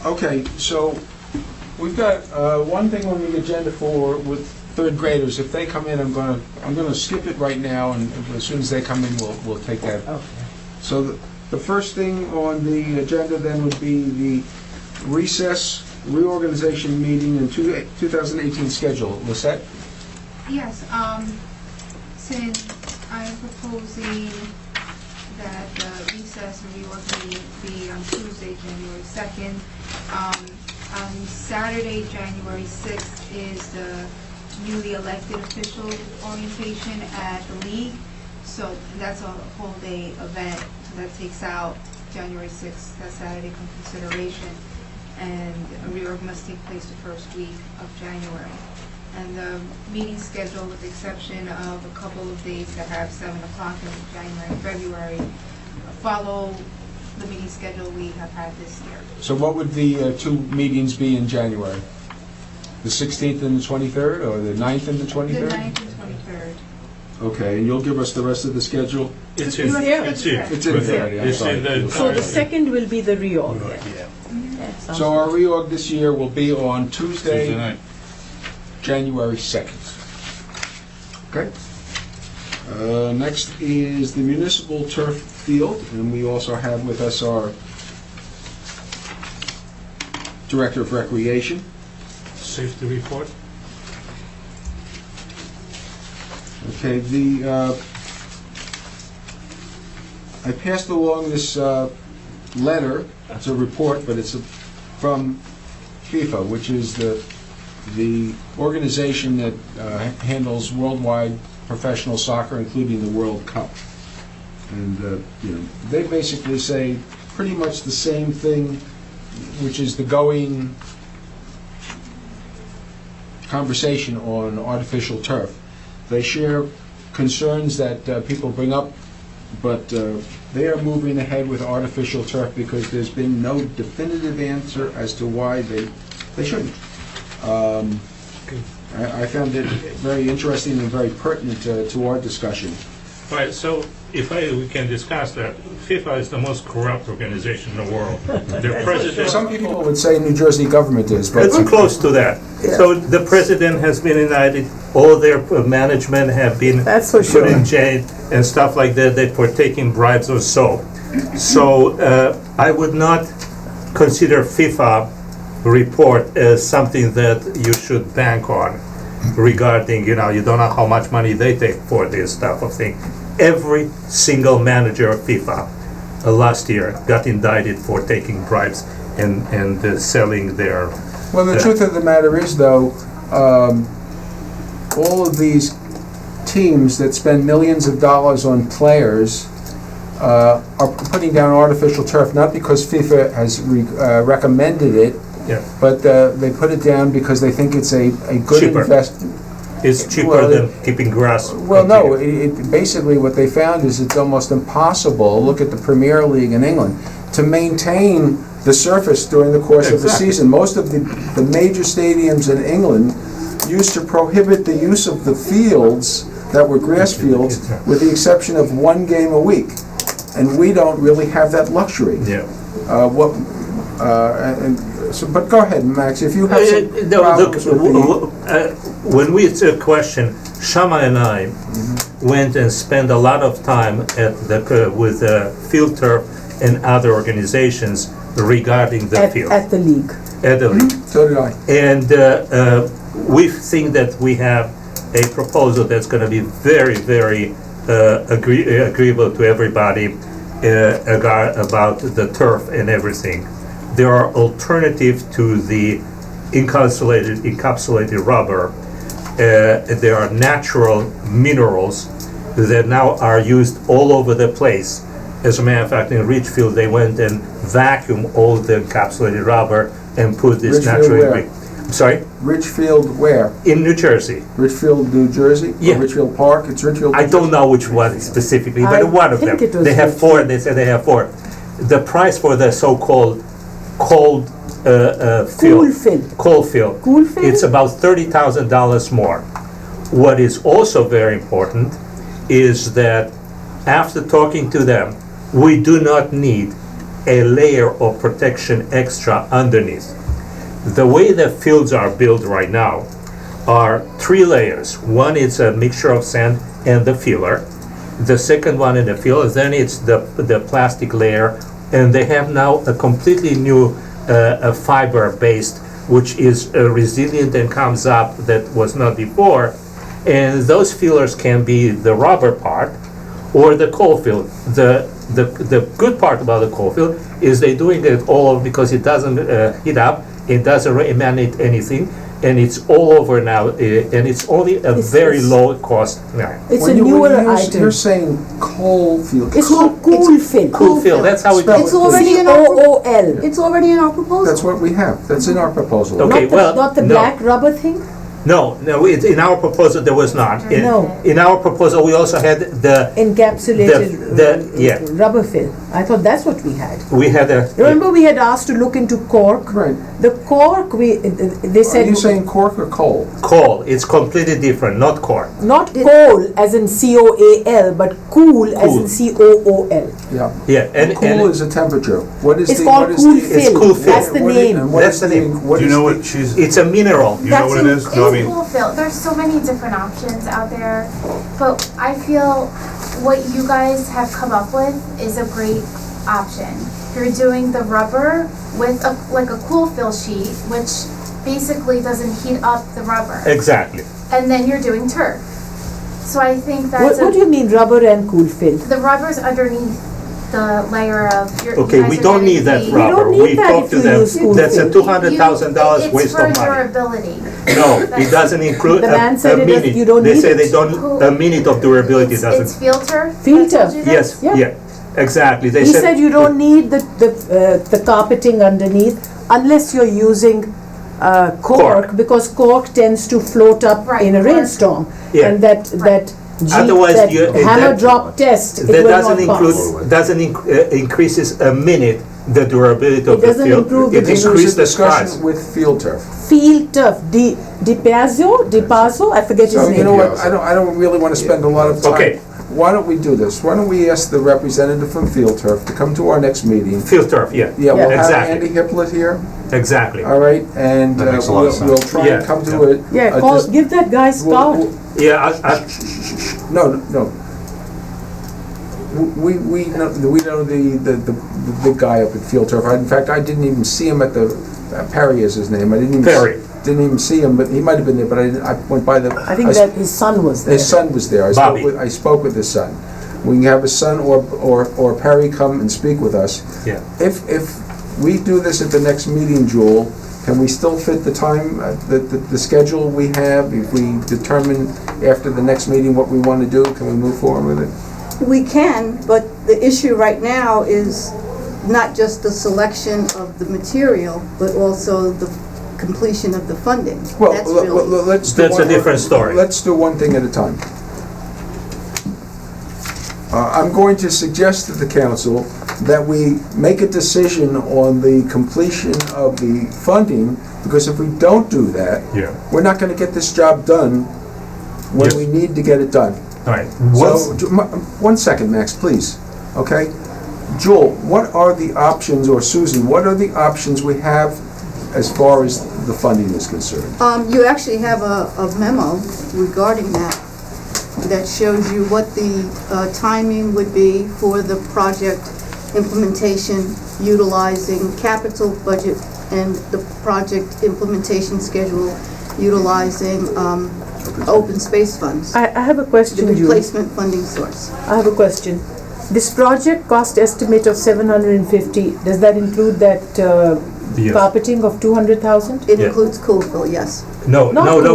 Okay, so we've got one thing on the agenda with third graders. If they come in, I'm gonna skip it right now, and as soon as they come in, we'll take that. Okay. So the first thing on the agenda then would be the recess reorganization meeting in 2018 schedule. Lisette? Yes, since I'm proposing that the recess and reorg meeting be on Tuesday, January 2nd, on Saturday, January 6th is the newly elected official orientation at the league. So that's a whole day event. So that takes out January 6th, that Saturday, from consideration. And a reorg must take place the first week of January. And the meeting schedule, with the exception of a couple of days that have 7 o'clock in January and February, follow the meeting schedule we have had this year. So what would the two meetings be in January? The 16th and the 23rd, or the 9th and the 23rd? The 9th and 23rd. Okay, and you'll give us the rest of the schedule? It's You in, have there. to it's in. check. It's in there, I'm It's sorry. in the. So the second will be the reorg. Yeah. That sounds So our good. reorg this year will be on Tuesday Tuesday, night. January 2nd. Okay. Next is the municipal turf field, and we also have with us our Director of Recreation. Safety report. Okay, I passed along this letter. It's a report, but it's from FIFA, which is the organization that handles worldwide professional soccer, including the World Cup. And they basically say pretty much the same thing, which is the going conversation on artificial turf. They share concerns that people bring up, but they are moving ahead with artificial turf because there's been no definitive answer as to why they shouldn't. I found it very interesting and very pertinent to our discussion. Right, so if we can discuss that, FIFA is the most corrupt organization in the world. The president, Some people would say New Jersey government is, but it's close to that. So the president has been indicted, all their management have been That's for put sure. in jail and stuff like that, they for taking bribes or so. So I would not consider FIFA report as something that you should bank on regarding, you don't know how much money they take for this type of thing. Every single manager of FIFA last year got indicted for taking bribes and selling their... well, the truth of the matter is, though, all of these teams that spend millions of dollars on players are putting down artificial turf, not because FIFA has recommended it, Yeah. but they put it down because they think it's a good Cheaper. investment. It's cheaper Well, than keeping grass. Well, no, basically what they found is it's almost impossible, look at the Premier League in England, to maintain the surface during the course of the Exactly. season. Most of the major stadiums in England used to prohibit the use of the fields that were grass fields, with the exception of one game a week. And we don't really have that luxury. Yeah. But go ahead, Max, if you have some No, look, problems with the... when we question, Shama and I went and spent a lot of time with Field Turf and other organizations regarding the field. At the league. At the league. So did I. And we think that we have a proposal that's going to be very, very agreeable to everybody about the turf and everything. There are alternatives to the encapsulated rubber. There are natural minerals that now are used all over the place. As a matter of fact, in Ridgefield, they went and vacuumed all the encapsulated rubber and put this Ridgefield natural... where? I'm sorry? Ridgefield where? In New Jersey. Ridgefield, New Jersey? Or Yeah. Ridgefield Park? It's Ridgefield. I don't know which one specifically, but I one of them. think it was They have Ridgefield. four, they said they have four. The price for the so-called cold Cool fill. cold fill, Cool fill? it's about $30,000 more. What is also very important is that after talking to them, we do not need a layer of protection extra underneath. The way the fields are built right now are 3 layers. One is a mixture of sand and the filler. The second one in the filler, then it's the plastic layer, and they have now a completely new fiber based, which is resilient and comes up that was not before. And those fillers can be the rubber part or the coal fill. The good part about the coal fill is they're doing it all because it doesn't heat up, it doesn't emanate anything, and it's all over now, and it's only a very low cost. It's When a you- when newer you're- item. You're saying coal field. It's called cool fill. Cool fill, that's how it Spell It's it, already in our, COOL. it's already in our proposal. That's what we have. That's in our proposal. Okay. well, Not the no. black rubber thing? No, in our proposal, there was not. No. In our proposal, we also had Encapsulated yeah. rubber fill. I thought that's what we had. we had a. Remember we had asked to look into cork? Right. The cork, they Are said, you saying cork or coal? Coal, it's completely different, not corn. not coal as in COAL, but cool as in COOL. Yeah. Yeah, and Cool is a temperature. What is It's the? called what is cool the- fill. cool fill. That's the what is- name. and what That's is the name. what Do you is know the- what she's, it's a mineral. you know what it is? No, I It's mean, cool fill. There's so many different options out there, but I feel what you guys have come up with is a great option. You're doing the rubber with like a cool fill sheet, which basically doesn't heat up the rubber, Exactly. and then you're doing turf. So I think that's What do you mean rubber and cool fill? the rubber's underneath the layer of your. Okay, we don't need that rubber. need We that talked if to you them, use cool that's a fill. $200,000 waste of It's for money. durability. No, it doesn't include The man a said minute. you don't They need say it. they don't, a minute of durability It's doesn't. field turf. Field That's what turf. you did? Yes, Yeah. yeah, exactly. They He said you don't need the carpeting underneath unless you're using cork, because cork tends to float up Right, in a cork. rainstorm. Yeah. And that Otherwise, that you- hammer that- drop test, it That will doesn't not pass. include, increases a minute the durability of It the doesn't field. improve the It This was a increases the price. discussion with field turf. Field turf, Di Pazzo, I forget his So you know name. what, I don't really want to spend a lot of time. Okay. Why don't we do this? Why don't we ask the representative from Field Turf to come to our next meeting? Field turf, yeah. Yeah, we'll have Exactly, Andy Hippolyte here, exactly. all right? And That makes a lot of we'll sense. try Yeah, and come yeah. to it. Yeah, give that guy Scott. Yeah, No. We know the big guy up at Field Turf. In fact, I didn't even see him at the, Perry is his name. I didn't even. Perry. Didn't even see him, but he might have been there, but I went by the. I think that his son was there. His son was there. Bobby. I spoke with his son. We can have his son or Perry come and speak with us. yeah. If we do this at the next meeting, Jewel, can we still fit the time, the schedule we have? If we determine after the next meeting what we want to do, can we move forward with it? We can, but the issue right now is not just the selection of the material, but also the completion of the funding. Well, That's really, let's do That's a one- different story. Let's do one thing at a time. I'm going to suggest to the council that we make a decision on the completion of the funding, because if we don't do that, Yeah. we're not going to get this job done when Yes. we need to get it done. All right. So, 1 second, Max, please, okay? Joel, what are the options, or Susan, what are the options we have as far as the funding is concerned? you actually have a memo regarding that shows you what the timing would be for the project implementation utilizing capital budget and the project implementation schedule utilizing open space funds, I have a the question, Julie. replacement funding source. I have a question. This project cost estimate of 750, does that include that Yes. carpeting of 200,000? It Yeah. includes cool fill, yes. No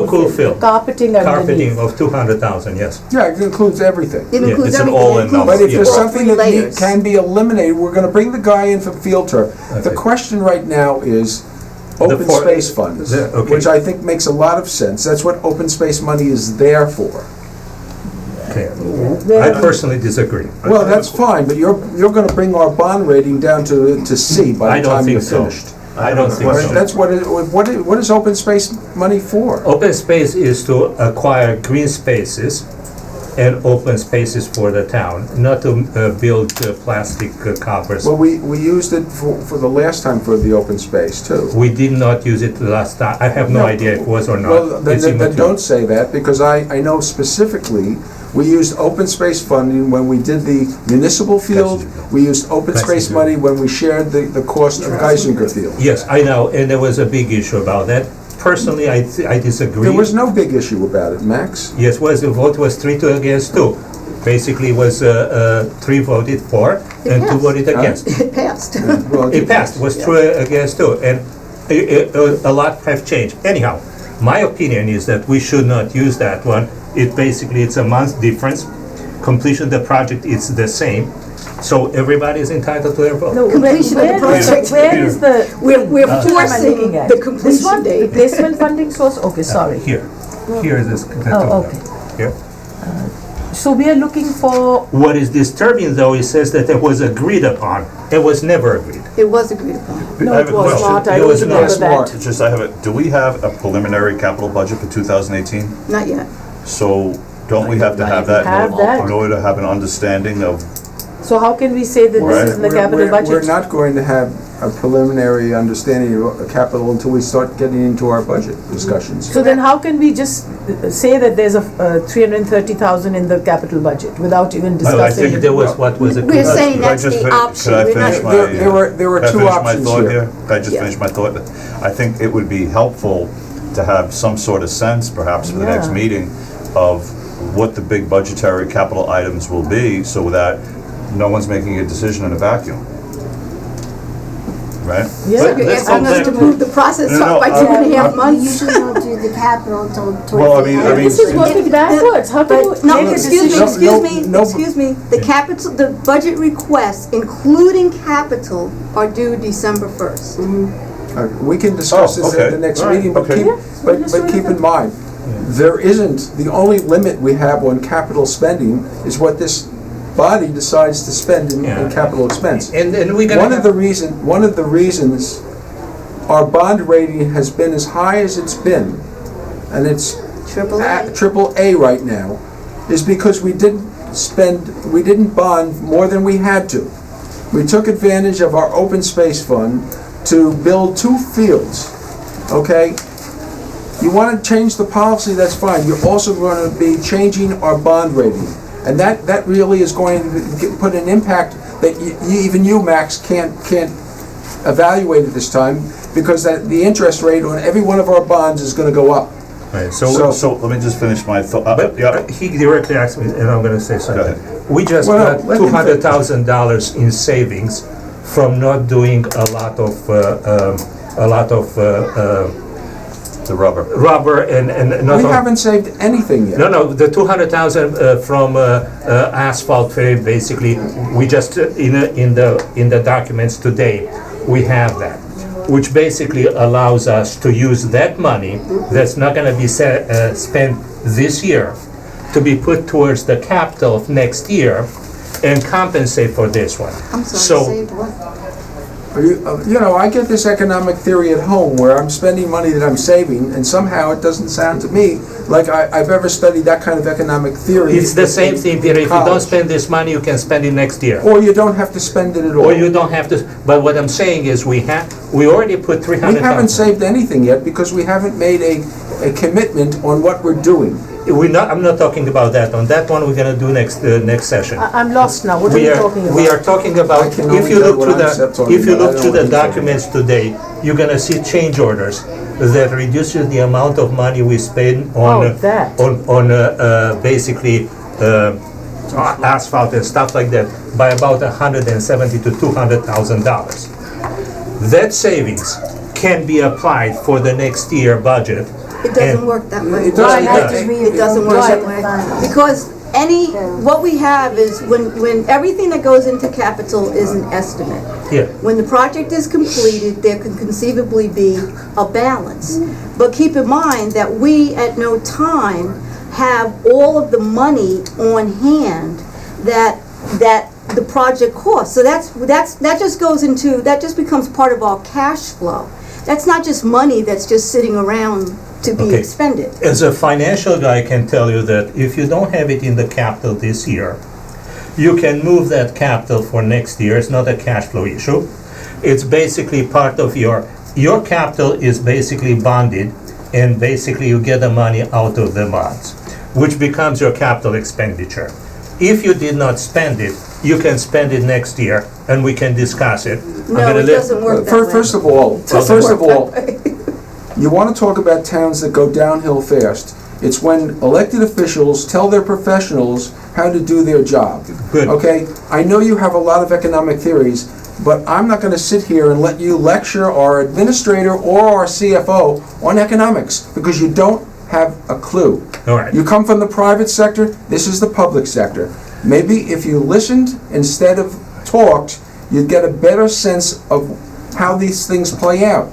cool fill. Carpeting Carpeting underneath. of 200,000, yes. Yeah, it includes everything. It Yeah, includes it's an everything. It all-in includes number. But if there's all something three that layers. can be eliminated, we're gonna bring the guy in from Field Turf. The Okay. question right now is open for- space funds, okay. which I think makes a lot of sense. That's what open space money is there for. Okay. There- I personally disagree. Well, that's fine, but you're gonna bring our bond rating down to C by I the don't time you're think so. finished. I don't think Well, so. that's what is open space money for? Open space is to acquire green spaces and open spaces for the town, not to build plastic covers. Well, we used it for the last time for the open space, too. We did not use it last time. I have no idea if it was or not. Well, then It's then immaterial. don't say that, because I know specifically, we used open space funding when we did the municipal field, we used open space Geisinger. money when we shared the cost of Geisinger Field. Yes, I know, and there was a big issue about that. Personally, I disagree. There was no big issue about it, Max. Yes, the vote was 3-2 against 2. Basically, it was 3 voted for and 2 passed. voted against. It passed. Well, It passed, was 3 against 2, and a lot have changed. Anyhow, my opinion is that we should not use that one. It's a month difference. Completion of the project is the same, so everybody is entitled to their vote. No, Completion of the project. Where is the? We're which one am I forcing looking at? the This completion one, date. replacement funding source, okay, sorry. Here is this. Oh, okay. Here. So we are looking for, What is disturbing, though, it says that it was agreed upon. It was never agreed. It was agreed upon. no, I it have a was question. not, I It don't was not. remember Yes, Mark. that. Just, I have it, do we have a preliminary capital budget for 2018? Not yet. So don't we have to have that Have that. in order to have an understanding of, So how can we say that this is in the capital We're budget? not going to have a preliminary understanding of capital until we start getting into our budget discussions. So then how can we just say that there's a 330,000 in the capital budget without even I discussing think it? there was what was agreed. We're saying Could I that's just the fin- option. Could I We're not- finish my? There were could I two finish my options thought here. Could I just Yeah. finish my thought? I think it would be helpful to have some sort of sense, perhaps, for the next Yeah. meeting of what the big budgetary capital items will be, so that no one's making a decision in a vacuum. Right? Yeah. So you're Let's asking go us back. to move the process No, up by no, 2.5 We months? usually don't do the capital until Well, I towards the mean- end. I mean- This is working backwards, how can you No, make a excuse me, decision? excuse me. The capital, the budget requests, including capital, are due December 1st. We can discuss Oh, this okay. at the next All right, meeting, but okay. keep, Yeah, we'll just do but it keep then. in mind, there isn't, the only limit we have on capital spending is what this body decides to spend in Yeah. capital expense. And we're gonna One of the reasons our bond rating has been as high as it's been, and it's Triple A. at AAA right now, is because we didn't bond more than we had to. We took advantage of our open space fund to build 2 fields, okay? You want to change the policy, that's fine. You're also going to be changing our bond rating. And that really is going to put an impact that even you, Max, can't evaluate at this time, because the interest rate on every one of our bonds is going to go up. Right, So let me just finish my thought. But he directly asked me, and I'm gonna say something. ahead. We just Well, no, got let him finish. $200,000 in savings from not doing a lot of The rubber. rubber and not. We on- haven't saved anything yet. No, the 200,000 from asphalt pay, basically, we just, in the documents today, we have that, which basically allows us to use that money that's not gonna be spent this year to be put towards the capital of next year and compensate for this one. I'm sorry, So, save what? You know, I get this economic theory at home where I'm spending money that I'm saving, and somehow it doesn't sound to me like I've ever studied that kind of economic theory. it's the same thing, Peter, if you don't college. spend this money, you can spend it next year. Or you don't have to spend it at all. Or you don't have to, but what I'm saying is we already put We 300,000. haven't saved anything yet because we haven't made a commitment on what we're doing. I'm not talking about that. On that one, we're gonna do next session. I'm lost now, what are We you are, talking about? we are talking about, I can if only you tell look what through I'm talking if you about. look I through don't the know what you're documents today, you're gonna see change orders that reduces the amount of money we spend on, Oh, that. basically, asphalt and stuff like that by about $170,000 to $200,000. That savings can be applied for the next year budget. It doesn't And- work that way. It doesn't. Right, It doesn't work that way. Because what we have is when everything that goes into capital is an estimate. Yeah. When the project is completed, there can conceivably be a balance. But keep in mind that we at no time have all of the money on hand that the project costs. So that just becomes part of our cash flow. That's not just money that's just sitting around to be Okay. expended. As a financial guy, I can tell you that if you don't have it in the capital this year, you can move that capital for next year. It's not a cash flow issue. It's basically part of your capital is basically bonded, and basically you get the money out of the bonds, which becomes your capital expenditure. If you did not spend it, you can spend it next year, and we can discuss it. I'm No, gonna it let- doesn't work that way. First of all, you want to talk about towns that go downhill fast. It's when elected officials tell their professionals how to do their job. Good. Okay? I know you have a lot of economic theories, but I'm not going to sit here and let you lecture our administrator or our CFO on economics, because you don't have a clue. All right. You come from the private sector, this is the public sector. Maybe if you listened instead of talked, you'd get a better sense of how these things play out.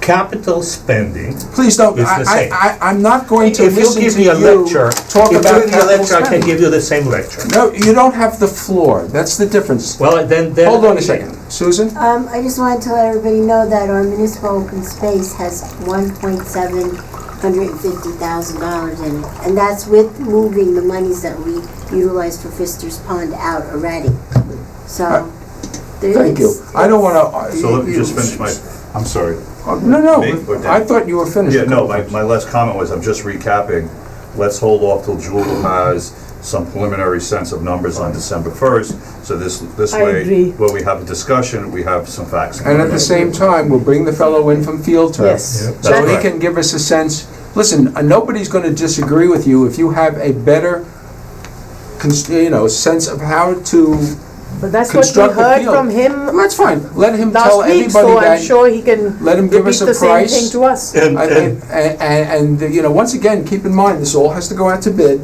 Capital spending. Please don't, It's the same. I'm not going to If you listen give to me a you lecture, talk if you about give me a capital lecture, I can spending. give you the same lecture. No, you don't have the floor, that's the difference. Well, then. Hold on a second, Susan? I just wanted to let everybody know that our municipal open space has $1,750,000 in it. And that's with moving the monies that we utilized for Fister's Pond out already. So, there Thank you. is- I don't want to... So let me just finish my, I'm sorry. No, Me or Dan? I thought you were finished. Yeah, no, my last comment was, I'm just recapping. Let's hold off till Jewel has some preliminary sense of numbers on December 1st. So this I way, agree. when we have a discussion, we have some facts. And at the same time, we'll bring the fellow in from Field Turf. Yes. Yep. So That's he right. can give us a sense. Listen, nobody's going to disagree with you if you have a better, sense of how to But that's what we construct the heard field. from him That's fine. Let him tell last week, everybody so I'm that. sure he can Let him give us repeat a the same price. thing to us. And, Once again, keep in mind, this all has to go out to bid.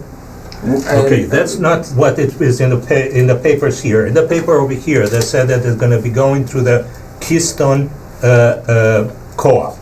okay, that's not what it is in the papers here. In the paper over here, they said that it's gonna be going through the Keystone Co-op.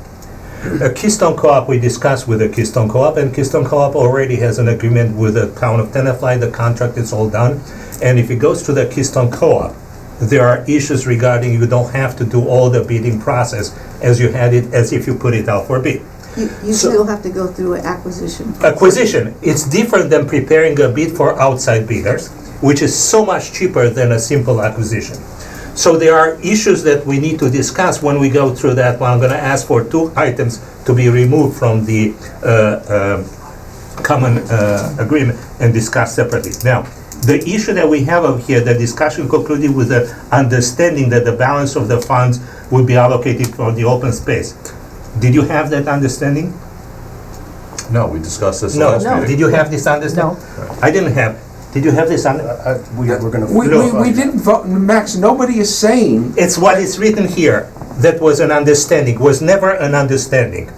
Keystone Co-op, we discussed with the Keystone Co-op, and Keystone Co-op already has an agreement with the town of Tenafly. The contract is all done. And if it goes to the Keystone Co-op, there are issues regarding you don't have to do all the bidding process as you had it, as if you put it out for bid. You So- still have to go through an acquisition. Acquisition, it's different than preparing a bid for outside bidders, which is so much cheaper than a simple acquisition. So there are issues that we need to discuss when we go through that. Well, I'm gonna ask for 2 items to be removed from the common agreement and discuss separately. Now, the issue that we have over here, the discussion concluded with the understanding that the balance of the funds will be allocated for the open space. Did you have that understanding? No, we discussed this No, last no. meeting. Did you have this understanding? I didn't have. Did you have this We're gonna. We didn't vote, Max, nobody is saying, It's what is written here. That was an understanding, was never an understanding.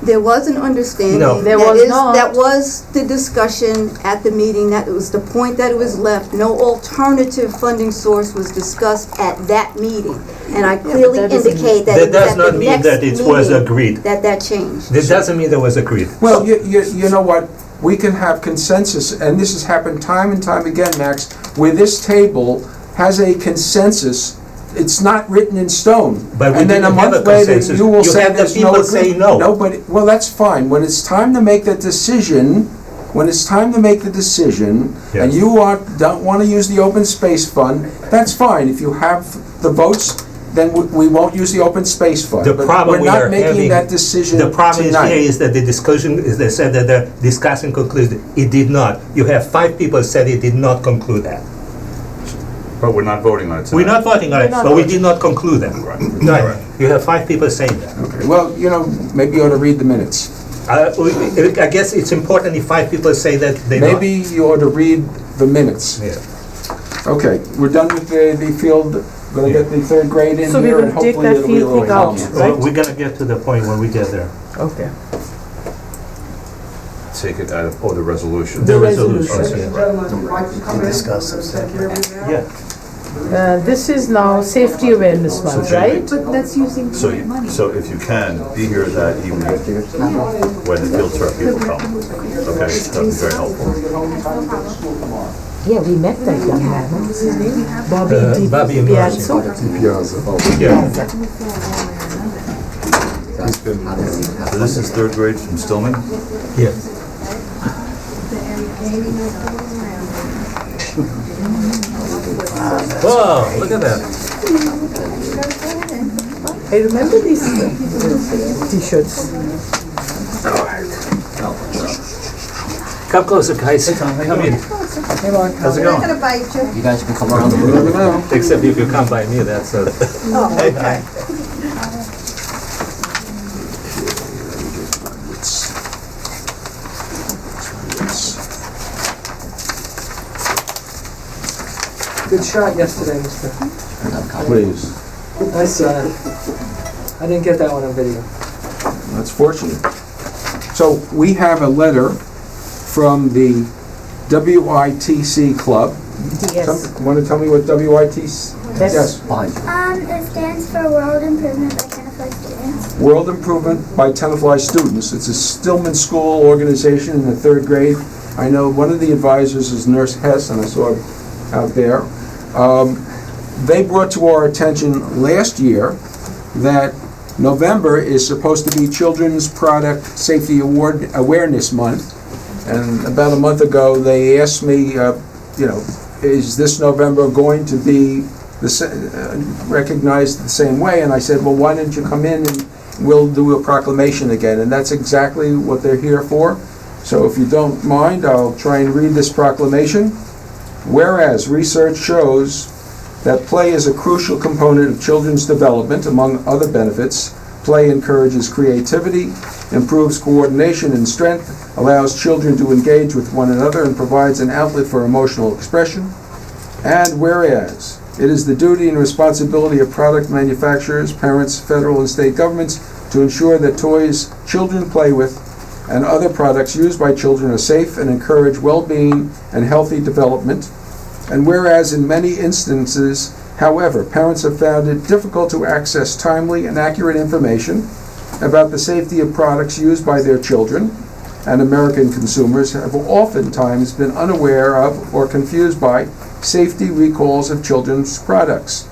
There was an understanding. No. There That was is- not. That was the discussion at the meeting, that was the point that it was left. No alternative funding source was discussed at that meeting. And I clearly that doesn't- indicate that That it was does at not the mean next that it was meeting agreed. that changed. That doesn't mean there was agreed. well, you know what? We can have consensus, and this has happened time and time again, Max, where this table has a consensus. It's not written in stone. But we And then a didn't have month a later, consensus. you will You say had the there's no people say agreement. no. Nobody, well, that's fine. When it's time to make that decision, when it's time to make the decision, and Yes. you don't want to use the open space fund, that's fine. If you have the votes, then we won't use the open space fund. The But problem we are We're not making having, that decision the problem is tonight. here is that the discussion, is they said that the discussion concluded, it did not. You have 5 people said it did not conclude that. But we're not voting on it tonight. We're not voting on it, not but we voting. did not conclude that. Right. You have 5 people saying that. Okay, well, maybe you ought to read the minutes. I guess it's important if 5 people say that they don't. Maybe you ought to read the minutes. Yeah. Okay, we're done with the field, gonna get the 3rd grade in So we here, will and take hopefully that it'll be a field little thing out. calmer. Well, we're gonna get to the point when we get there. Okay. Take it out of, the resolution. The resolution. Discuss this. Yeah. This is now safety awareness month, right? But that's using So, current money. so if you can, be here that evening when the field turf people come. Okay, that'd be very helpful. Yeah, we met that young man. What was his name? Bobby Bobby Piazza. Yeah. So this is third grade from Stillman? Yes. Wow, look at that. Hey, remember these t-shirts? Come closer, guys. Come in. How's it going? You guys can come around. Except if you come by me, that's a... Hey, hi. Good shot yesterday, mister. Please. I saw it. I didn't get that one on video. That's fortunate. So we have a letter from the WITC Club. Yes. Want to tell me what WITC? Yes. Fine. It stands for World Improvement by Tenafly Students. World Improvement by Tenafly Students. It's a Stillman School organization in the third grade. I know one of the advisors is Nurse Hess, and I saw her out there. They brought to our attention last year that November is supposed to be Children's Product Safety Awareness Month. And about a month ago, they asked me, is this November going to be recognized the same way? And I said, well, why don't you come in and we'll do a proclamation again? And that's exactly what they're here for. So if you don't mind, I'll try and read this proclamation. Whereas research shows that play is a crucial component of children's development, among other benefits. Play encourages creativity, improves coordination and strength, allows children to engage with one another, and provides an outlet for emotional expression. And whereas it is the duty and responsibility of product manufacturers, parents, federal and state governments to ensure that toys children play with and other products used by children are safe and encourage well-being and healthy development. And whereas in many instances, however, parents have found it difficult to access timely and accurate information about the safety of products used by their children, and American consumers have oftentimes been unaware of or confused by safety recalls of children's products.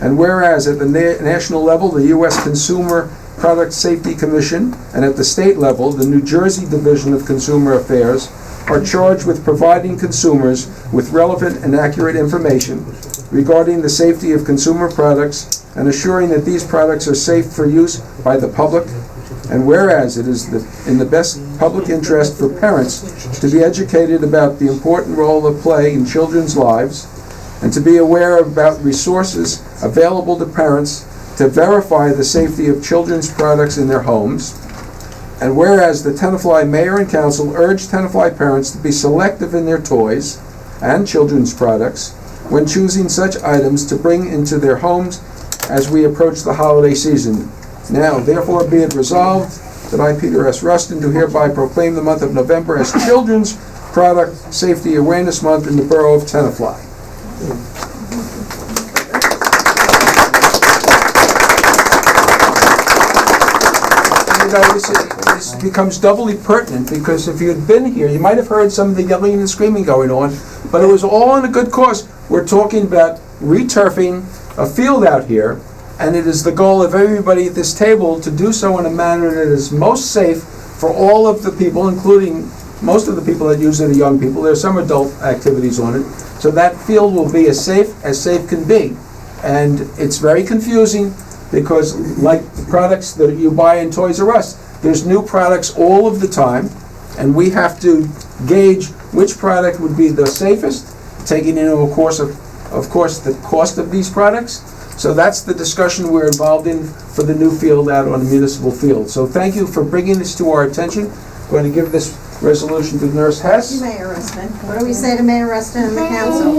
And whereas at the national level, the U.S. Consumer Product Safety Commission, and at the state level, the New Jersey Division of Consumer Affairs, are charged with providing consumers with relevant and accurate information regarding the safety of consumer products and assuring that these products are safe for use by the public. And whereas it is in the best public interest for parents to be educated about the important role of play in children's lives and to be aware about resources available to parents to verify the safety of children's products in their homes. And whereas the Tenafly Mayor and Council urge Tenafly parents to be selective in their toys and children's products when choosing such items to bring into their homes as we approach the holiday season. Now, therefore, be it resolved that I, Peter S. Rustin, do hereby proclaim the month of November as Children's Product Safety Awareness Month in the Borough of Tenafly. You know, this becomes doubly pertinent because if you had been here, you might have heard some of the yelling and screaming going on, but it was all in a good cause. We're talking about returfing a field out here, and it is the goal of everybody at this table to do so in a manner that is most safe for all of the people, including most of the people that use it are young people. There's some adult activities on it. So that field will be as safe can be. And it's very confusing because like the products that you buy in Toys R Us, there's new products all of the time, and we have to gauge which product would be the safest, taking into of course the cost of these products. So that's the discussion we're involved in for the new field out on the municipal field. So thank you for bringing this to our attention. I'm going to give this resolution to Nurse Hess. Mayor Rustin. What do we say to Mayor Rustin and the council?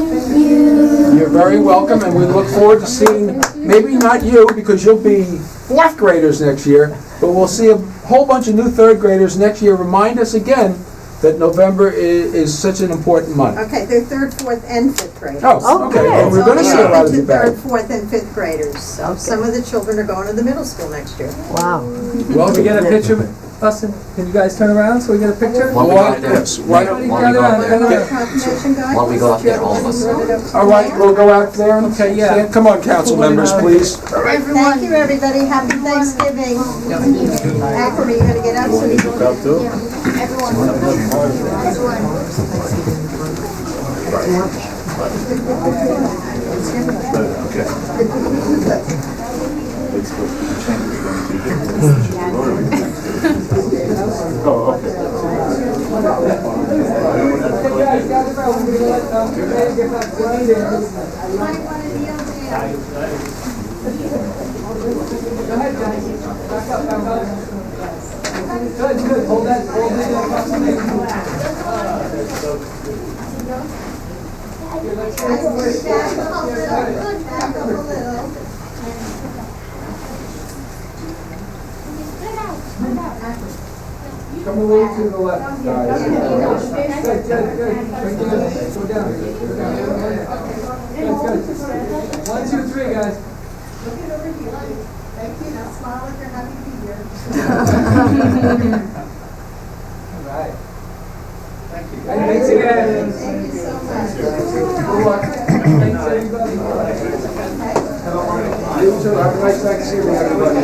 You're very welcome, and we look forward to seeing, maybe not you, because you'll be fourth graders next year, but we'll see a whole bunch of new third graders next year. Remind us again that November is such an important month. Okay, they're third, fourth, and fifth graders. Oh, okay. Well, we're going to see a lot of you back. Third, fourth, and fifth graders. So some of the children are going to the middle school next year. Wow. Well, We get a picture, Austin, can you guys turn around so we get a picture? While we go up there, Yes, why don't- Everybody gather around, gather around. Confirmation, guys? while we go up there, all of us. All right, we'll go out there and Okay, yeah. stand. Come on, council members, please. Thank you, everybody. Happy Thanksgiving. Akram, are you gonna get up so we can... Good, hold that, Come a little to the left, guys. Good. Go down. Good. 1, 2, 3, guys. Look it over here. Thank you. Now smile like you're happy to be here. All right. Thank you. Thanks again. Thank you so much. Good luck. Thanks, everybody. You too. Have a nice Thanksgiving, everybody.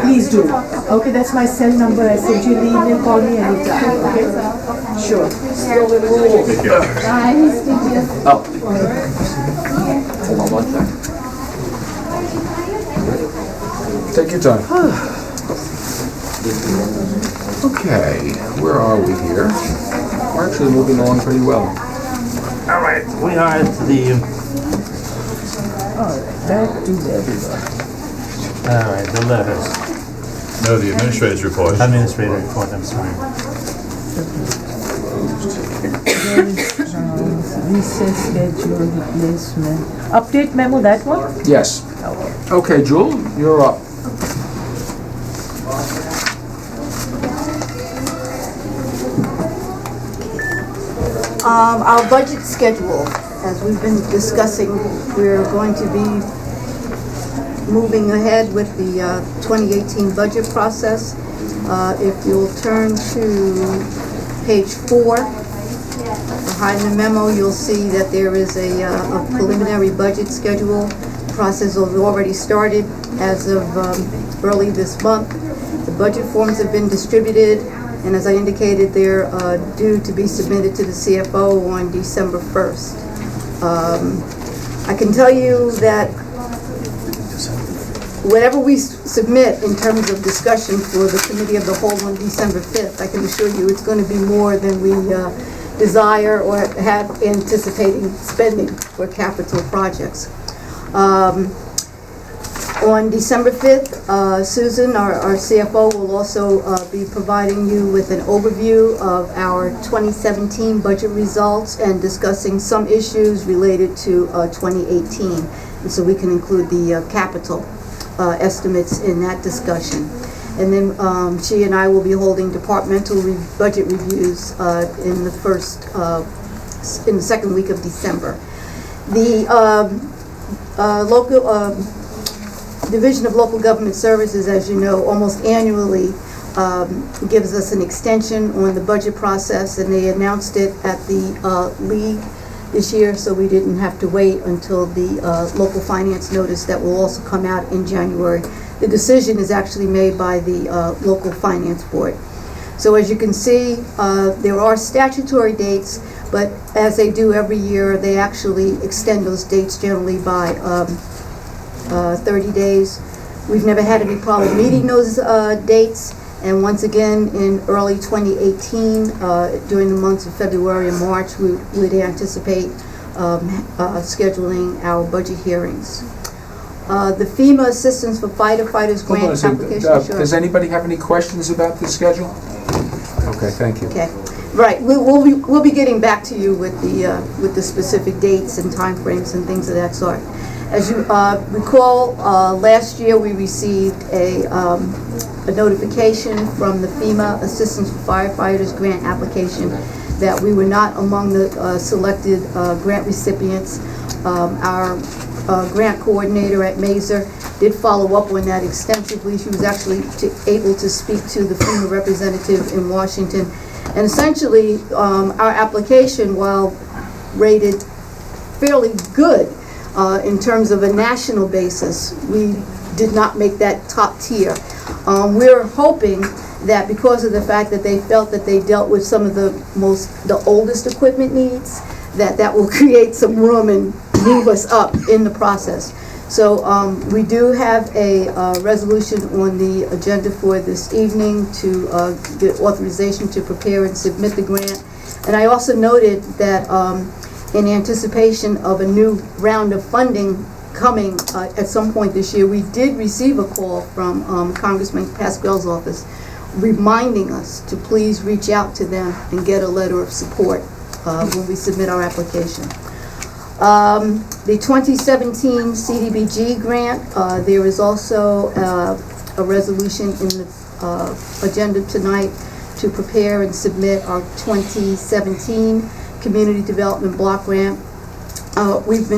Please do. Okay, that's my cell number. I sent you the email. Call me anytime. Okay? Sure. Oh. Hold on one second. Take your time. Okay, where are we here? We're actually moving along pretty well. All right, we are at the, Back to everyone. all right, the letters. No, the administrator's report. Administrator report, I'm sorry. Recess schedule replacement. Update memo, that one? Yes. Okay, Jewel, you're up. Our budget schedule, as we've been discussing, we're going to be moving ahead with the 2018 budget process. If you'll turn to page 4, behind the memo, you'll see that there is a preliminary budget schedule. The process has already started as of early this month. The budget forms have been distributed, and as I indicated, they're due to be submitted to the CFO on December 1st. I can tell you that whatever we submit in terms of discussion for the Committee of the Whole on December 5th, I can assure you it's going to be more than we desire or have anticipating spending for capital projects. On December 5th, Susan, our CFO, will also be providing you with an overview of our 2017 budget results and discussing some issues related to 2018. And so we can include the capital estimates in that discussion. And then she and I will be holding departmental budget reviews in the second week of December. The local Division of Local Government Services, as you know, almost annually gives us an extension on the budget process, and they announced it at the League this year, so we didn't have to wait until the local finance notice that will also come out in January. The decision is actually made by the local finance board. So as you can see, there are statutory dates, but as they do every year, they actually extend those dates generally by 30 days. We've never had any problem meeting those dates, and once again, in early 2018, during the months of February and March, we would anticipate scheduling our budget hearings. The FEMA Assistance for Firefighters Hold on a Grant second. application. Sure. Does anybody have any questions about the schedule? Okay, thank you. Okay, right. We'll be getting back to you with the specific dates and timeframes and things of that sort. As you recall, last year we received a notification from the FEMA Assistance for Firefighters Grant application that we were not among the selected grant recipients. Our grant coordinator at Mazer, did follow up on that extensively. She was actually able to speak to the FEMA representative in Washington. And essentially, our application, while rated fairly good in terms of a national basis, we did not make that top tier. We're hoping that because of the fact that they felt that they dealt with some of the oldest equipment needs, that will create some room and move us up in the process. So we do have a resolution on the agenda for this evening to get authorization to prepare and submit the grant. And I also noted that in anticipation of a new round of funding coming at some point this year, we did receive a call from Congressman Pasquale's office reminding us to please reach out to them and get a letter of support when we submit our application. The 2017 CDBG grant, there is also a resolution in the agenda tonight to prepare and submit our 2017 Community Development Block Grant. We've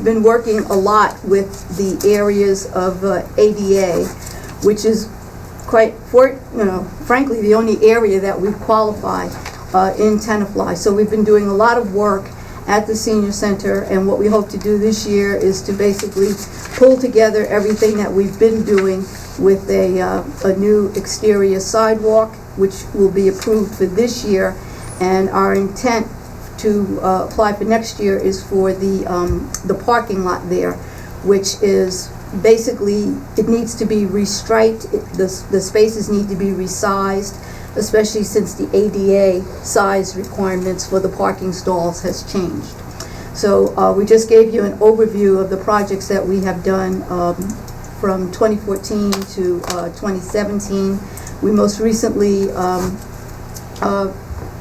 been working a lot with the areas of ADA, which is frankly, the only area that we qualify in Tenafly. So we've been doing a lot of work at the senior center, and what we hope to do this year is to basically pull together everything that we've been doing with a new exterior sidewalk, which will be approved for this year, and our intent to apply for next year is for the parking lot there, which is basically, it needs to be restriped, the spaces need to be resized, especially since the ADA size requirements for the parking stalls has changed. So we just gave you an overview of the projects that we have done from 2014 to 2017. We most recently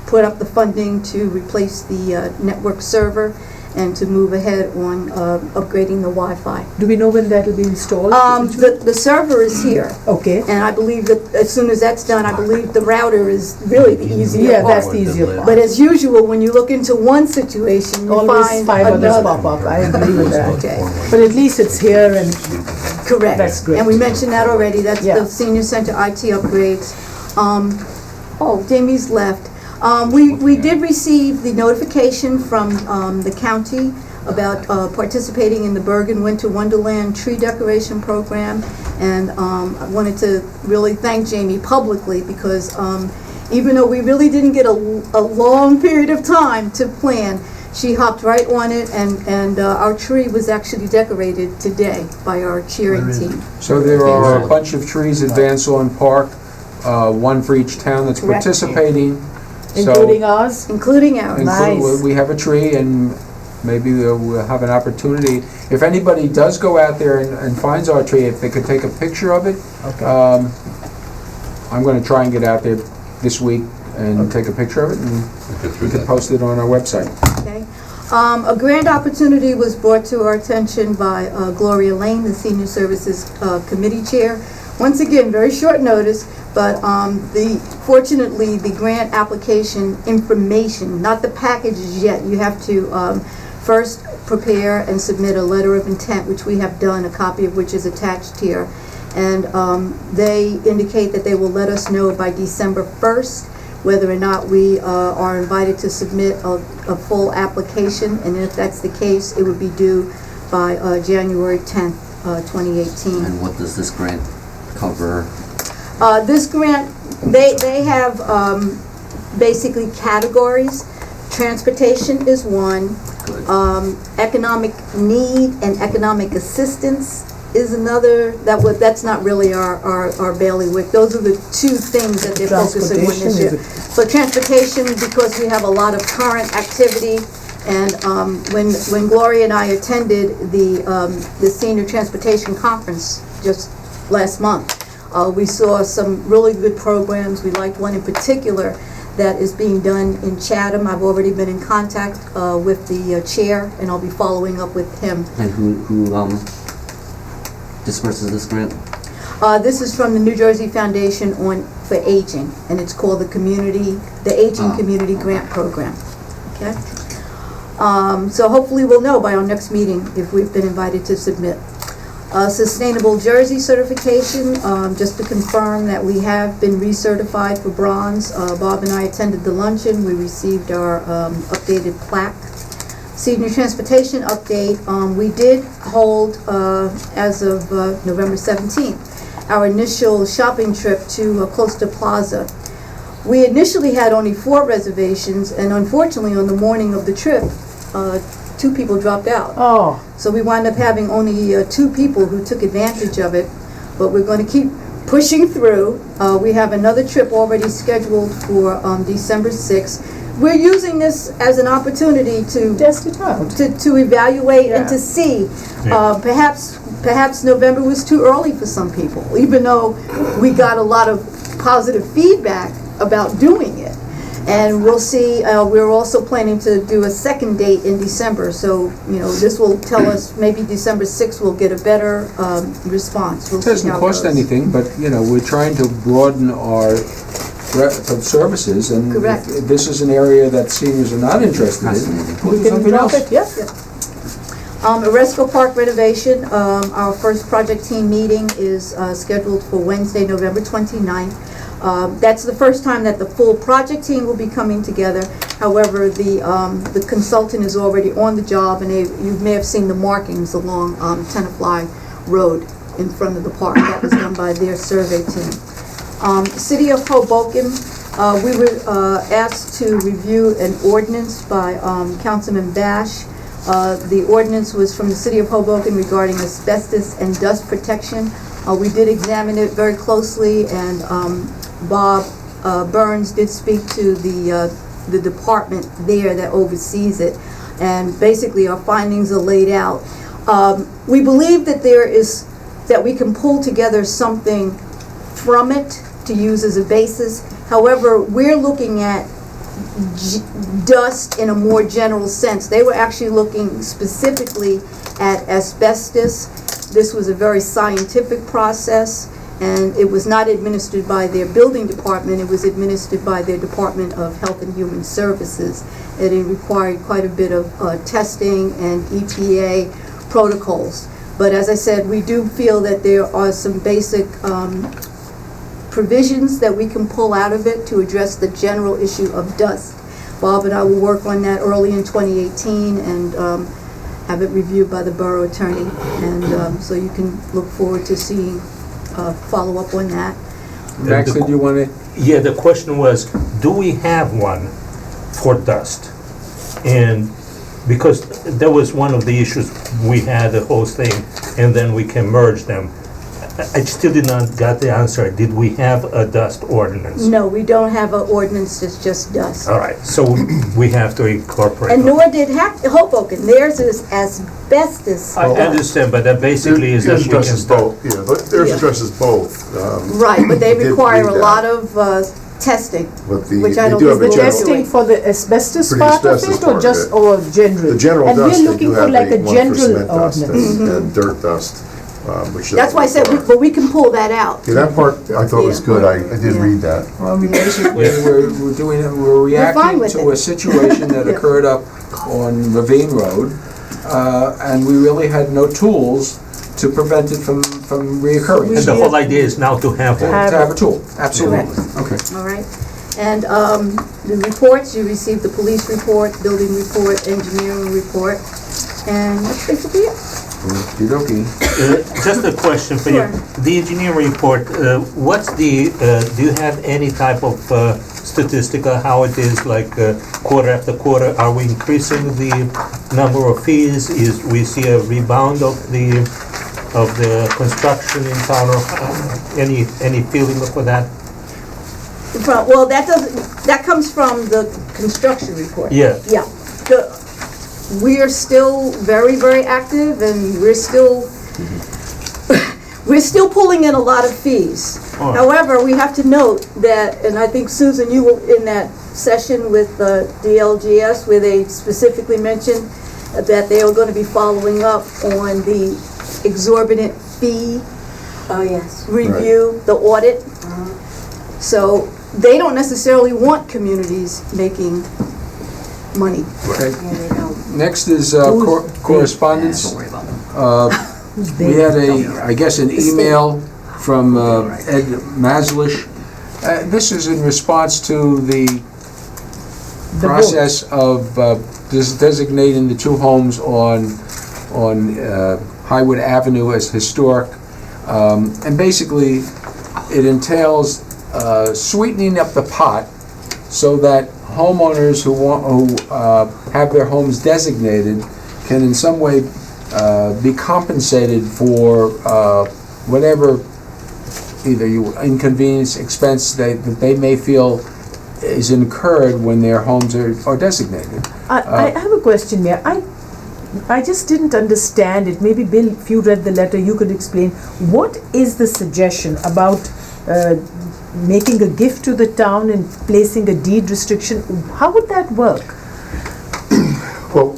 put up the funding to replace the network server and to move ahead on upgrading the Wi-Fi. Do we know when that will be installed? The server is here. Okay. And I believe that as soon as that's done, I believe the router is really the easier Yeah, part. that's the easier part. But as usual, when you look into one situation, you Always find 5 others another. pop up. I agree with that. Okay. But at least it's here and Correct. That's great. And we mentioned that already. That's Yeah. the senior center IT upgrades. Jamie's left. We did receive the notification from the county about participating in the Bergen Winter Wonderland tree decoration program, and I wanted to really thank Jamie publicly because even though we really didn't get a long period of time to plan, she hopped right on it, and our tree was actually decorated today by our cheering team. So there are a bunch of trees at Van Zorn Park, one for each town that's Correct. participating. including ours. Including ours. Nice. We have a tree, and maybe we'll have an opportunity. If anybody does go out there and finds our tree, if they could take a picture of it. Okay. I'm going to try and get out there this week and take a picture of it, and we can post it on our website. Okay. A grand opportunity was brought to our attention by Gloria Lane, the Senior Services Committee Chair. Once again, very short notice, but fortunately, the grant application information, not the packages yet, you have to first prepare and submit a letter of intent, which we have done, a copy of which is attached here. And they indicate that they will let us know by December 1st whether or not we are invited to submit a full application, and if that's the case, it would be due by January 10th, 2018. And what does this grant cover? This grant, they have basically categories. Transportation is one. Economic need and economic assistance is another. That's not really our bailiwick. Those are the two things that they're focusing on this year. So transportation, because we have a lot of current activity, and when Gloria and I attended the Senior Transportation Conference just last month, we saw some really good programs. We liked one in particular that is being done in Chatham. I've already been in contact with the chair, and I'll be following up with him. And who disperses this grant? This is from the New Jersey Foundation for Aging, and it's called the Aging Community Grant Program. Okay. So hopefully we'll know by our next meeting if we've been invited to submit. Sustainable Jersey certification, just to confirm that we have been recertified for bronze. Bob and I attended the luncheon. We received our updated plaque. Senior transportation update, we did hold, as of November 17th, our initial shopping trip to Costa Plaza. We initially had only 4 reservations, and unfortunately on the morning of the trip, 2 people dropped out. Oh, So we wound up having only 2 people who took advantage of it, but we're going to keep pushing through. We have another trip already scheduled for December 6th. We're using this as an opportunity to test it out. to evaluate and Yeah. to see. Perhaps November was too early for some people, even though we got a lot of positive feedback about doing it. And we'll see, we're also planning to do a second date in December, so, this will tell us, maybe December 6th will get a better response. We'll It see doesn't how cost goes. anything, but, we're trying to broaden our breadth of services, and Correct. if this is an area that seniors are not interested in, we'll do We can something drop else. it, yeah. Oresco Park renovation, our first project team meeting is scheduled for Wednesday, November 29th. That's the first time that the full project team will be coming together. However, the consultant is already on the job, and you may have seen the markings along Tenafly Road in front of the park. That was done by their survey team. City of Hoboken, we were asked to review an ordinance by Councilman Bash. The ordinance was from the City of Hoboken regarding asbestos and dust protection. We did examine it very closely, and Bob Burns did speak to the department there that oversees it, and basically our findings are laid out. We believe that that we can pull together something from it to use as a basis. However, we're looking at dust in a more general sense. They were actually looking specifically at asbestos. This was a very scientific process, and it was not administered by their building department. It was administered by their Department of Health and Human Services. And it required quite a bit of testing and EPA protocols. But as I said, we do feel that there are some basic provisions that we can pull out of it to address the general issue of dust. Bob and I will work on that early in 2018 and have it reviewed by the borough attorney. And so you can look forward to seeing follow up on that. Max, did you want to? Yeah, the question was, do we have one for dust? And because that was one of the issues, we had the whole thing, and then we can merge them. I still did not get the answer. Did we have a dust ordinance? No, we don't have an ordinance that's just dust. All right, so we have to incorporate. And nor did Hoboken. Theirs is asbestos. I understand, but that basically is that Theirs we can addresses start. both, yeah, but theirs Yeah. addresses both. Right, but they I did require read a that. lot of testing, But which I they don't do think have a we're The general, testing for the asbestos For the part of asbestos it, or part of just, it. or general? the general And dust, we're they looking do for have like a one for general cement dust ordinance. and dirt dust, which. That's why I said, but we can pull that out. Yeah, that part I thought was Yeah. good, I did Yeah. read that. Well, I mean, basically, we're fine reacting with to it. a situation that Yeah. occurred up on Ravine Road, and we really had no tools to prevent it from reoccurring. And the whole idea is now to have To one. have a tool, absolutely. Okay. All right. And the reports, you received the police report, building report, engineering report, and that's basically it. Okey-dokey. Just a question for you. Sure. The engineering report, what's the, do you have any type of statistic on how it is, like quarter after quarter? Are we increasing the number of fees? Is we see a rebound of the construction in town, or any feeling for that? Well, that comes from the construction report. Yeah. Yeah. We are still very, very active, and we're still pulling in a lot of fees. All right. However, we have to note that, and I think Susan, you were in that session with DLGS where they specifically mentioned that they are going to be following up on the exorbitant fee Oh, yes. review, the audit. So they don't necessarily want communities making money. Okay. Yeah, they don't. Next is Who's correspondence. Don't worry about it. Who's We they? had I guess, an email from Ed Maslish. This is in response to the The process of designating the two homes on Highwood Avenue as historic. And basically, it entails sweetening up the pot so that homeowners who have their homes designated can in some way be compensated for whatever either inconvenience, expense that they may feel is incurred when their homes are designated. I have a question here. I just didn't understand it. Maybe Bill, if you read the letter, you could explain. What is the suggestion about making a gift to the town and placing a deed restriction? How would that work? Well,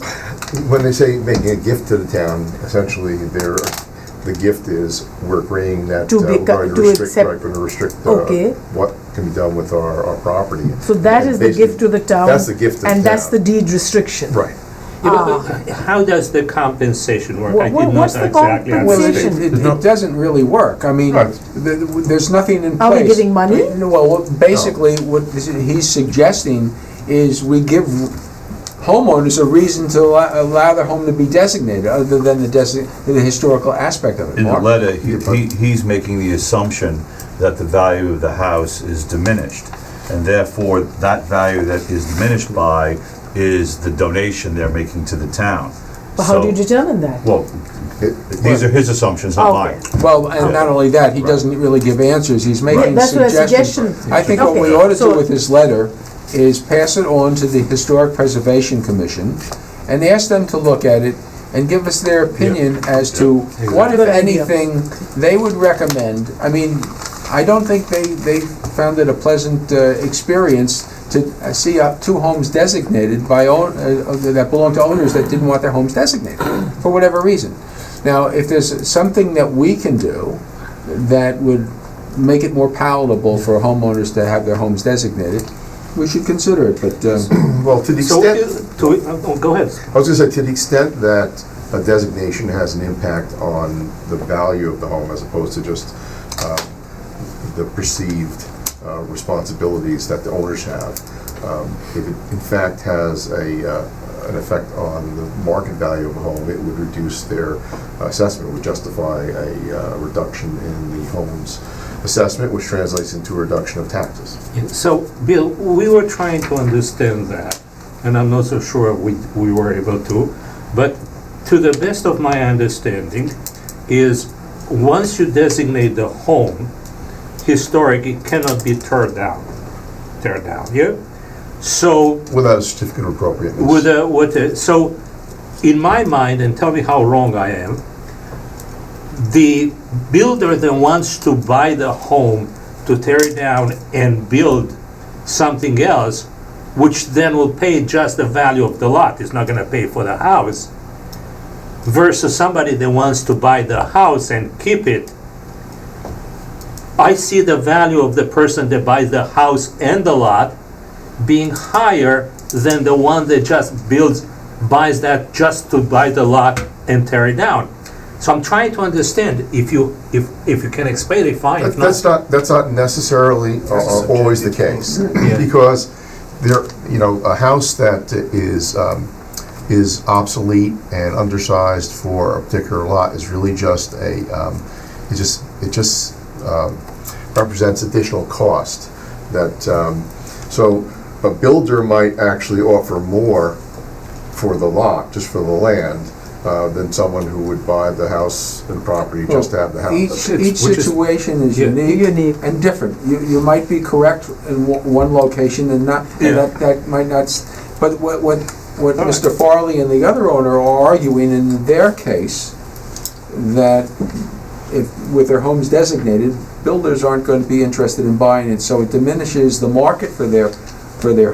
when they say making a gift to the town, essentially the gift is we're agreeing that To we're be- going to to restrict, accept- right, going to restrict Okay. what can be done with our property. So that And is the gift to the town? That's the gift to the And that's the town. deed restriction? Right. How does the compensation work? I did not What's the exactly Well, compensation? understand. it doesn't really work. I mean, Right. there's nothing in place. Are we giving money? Well, basically, what he's suggesting is we give homeowners a reason to allow their home to be designated, other than the historical aspect of it. In the Mark? letter, he's making the assumption that the value of the house is diminished, and therefore, that value that is diminished by is the donation they're making to the town. But how do you So- determine that? Well, these are his assumptions, not Okay. mine. Well, and not only that, he doesn't really give answers, he's making That's what a suggestions. suggestion- I think what we Okay, ought to do so- with this letter is pass it on to the Historic Preservation Commission and ask them to look at it and give us their opinion as to what, if Good idea. anything, they would recommend. I mean, I don't think they found it a pleasant experience to see two homes designated by that belong to owners that didn't want their homes designated for whatever reason. Now, if there's something that we can do that would make it more palatable for homeowners to have their homes designated, we should consider it, but Well, to the So, extent, go ahead. I was going to say, to the extent that a designation has an impact on the value of the home as opposed to just the perceived responsibilities that the owners have, if it in fact has an effect on the market value of a home, it would reduce their assessment, would justify a reduction in the home's assessment, which translates into a reduction of taxes. So, Bill, we were trying to understand that, and I'm not so sure we were able to, but to the best of my understanding is once you designate the home historic, it cannot be tear down, yeah? So, Without a certificate of appropriateness. so in my mind, and tell me how wrong I am, the builder that wants to buy the home to tear it down and build something else, which then will pay just the value of the lot, is not gonna pay for the house, versus somebody that wants to buy the house and keep it. I see the value of the person that buys the house and the lot being higher than the one that just buys that just to buy the lot and tear it down. So I'm trying to understand, if you can explain it, fine. If That's not necessarily always the case, because a house that is obsolete and undersized for a particular lot is really just it just represents additional cost that so a builder might actually offer more for the lot, just for the land, than someone who would buy the house and property just to have the house. each situation is unique and different. You might be correct in one location and not, that might not, but what Mr. Farley and the other owner are arguing in their case, that if, with their homes designated, builders aren't going to be interested in buying it, so it diminishes the market for their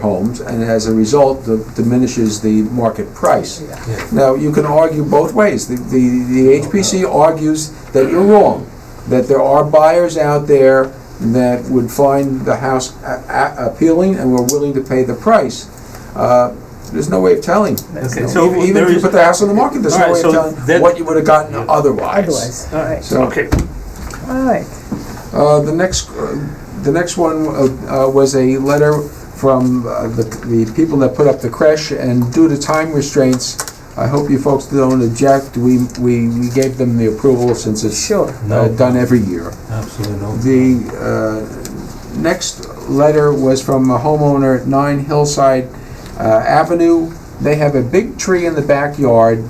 homes, and as a result, diminishes the market price. Now, you can argue both ways. The HPC argues that you're wrong, that there are buyers out there that would find the house appealing and were willing to pay the price. There's no way of telling. Okay, so Even there if you is- put the house on the market, there's All no right, way so of telling that- what you would have gotten otherwise. Otherwise, all right. So, Okay. All right. The next one was a letter from the people that put up the creche, and due to time restraints, I hope you folks don't object, we gave them the approval since it's Sure. done every year. Absolutely no. The next letter was from a homeowner at 9 Hillside Avenue. They have a big tree in the backyard.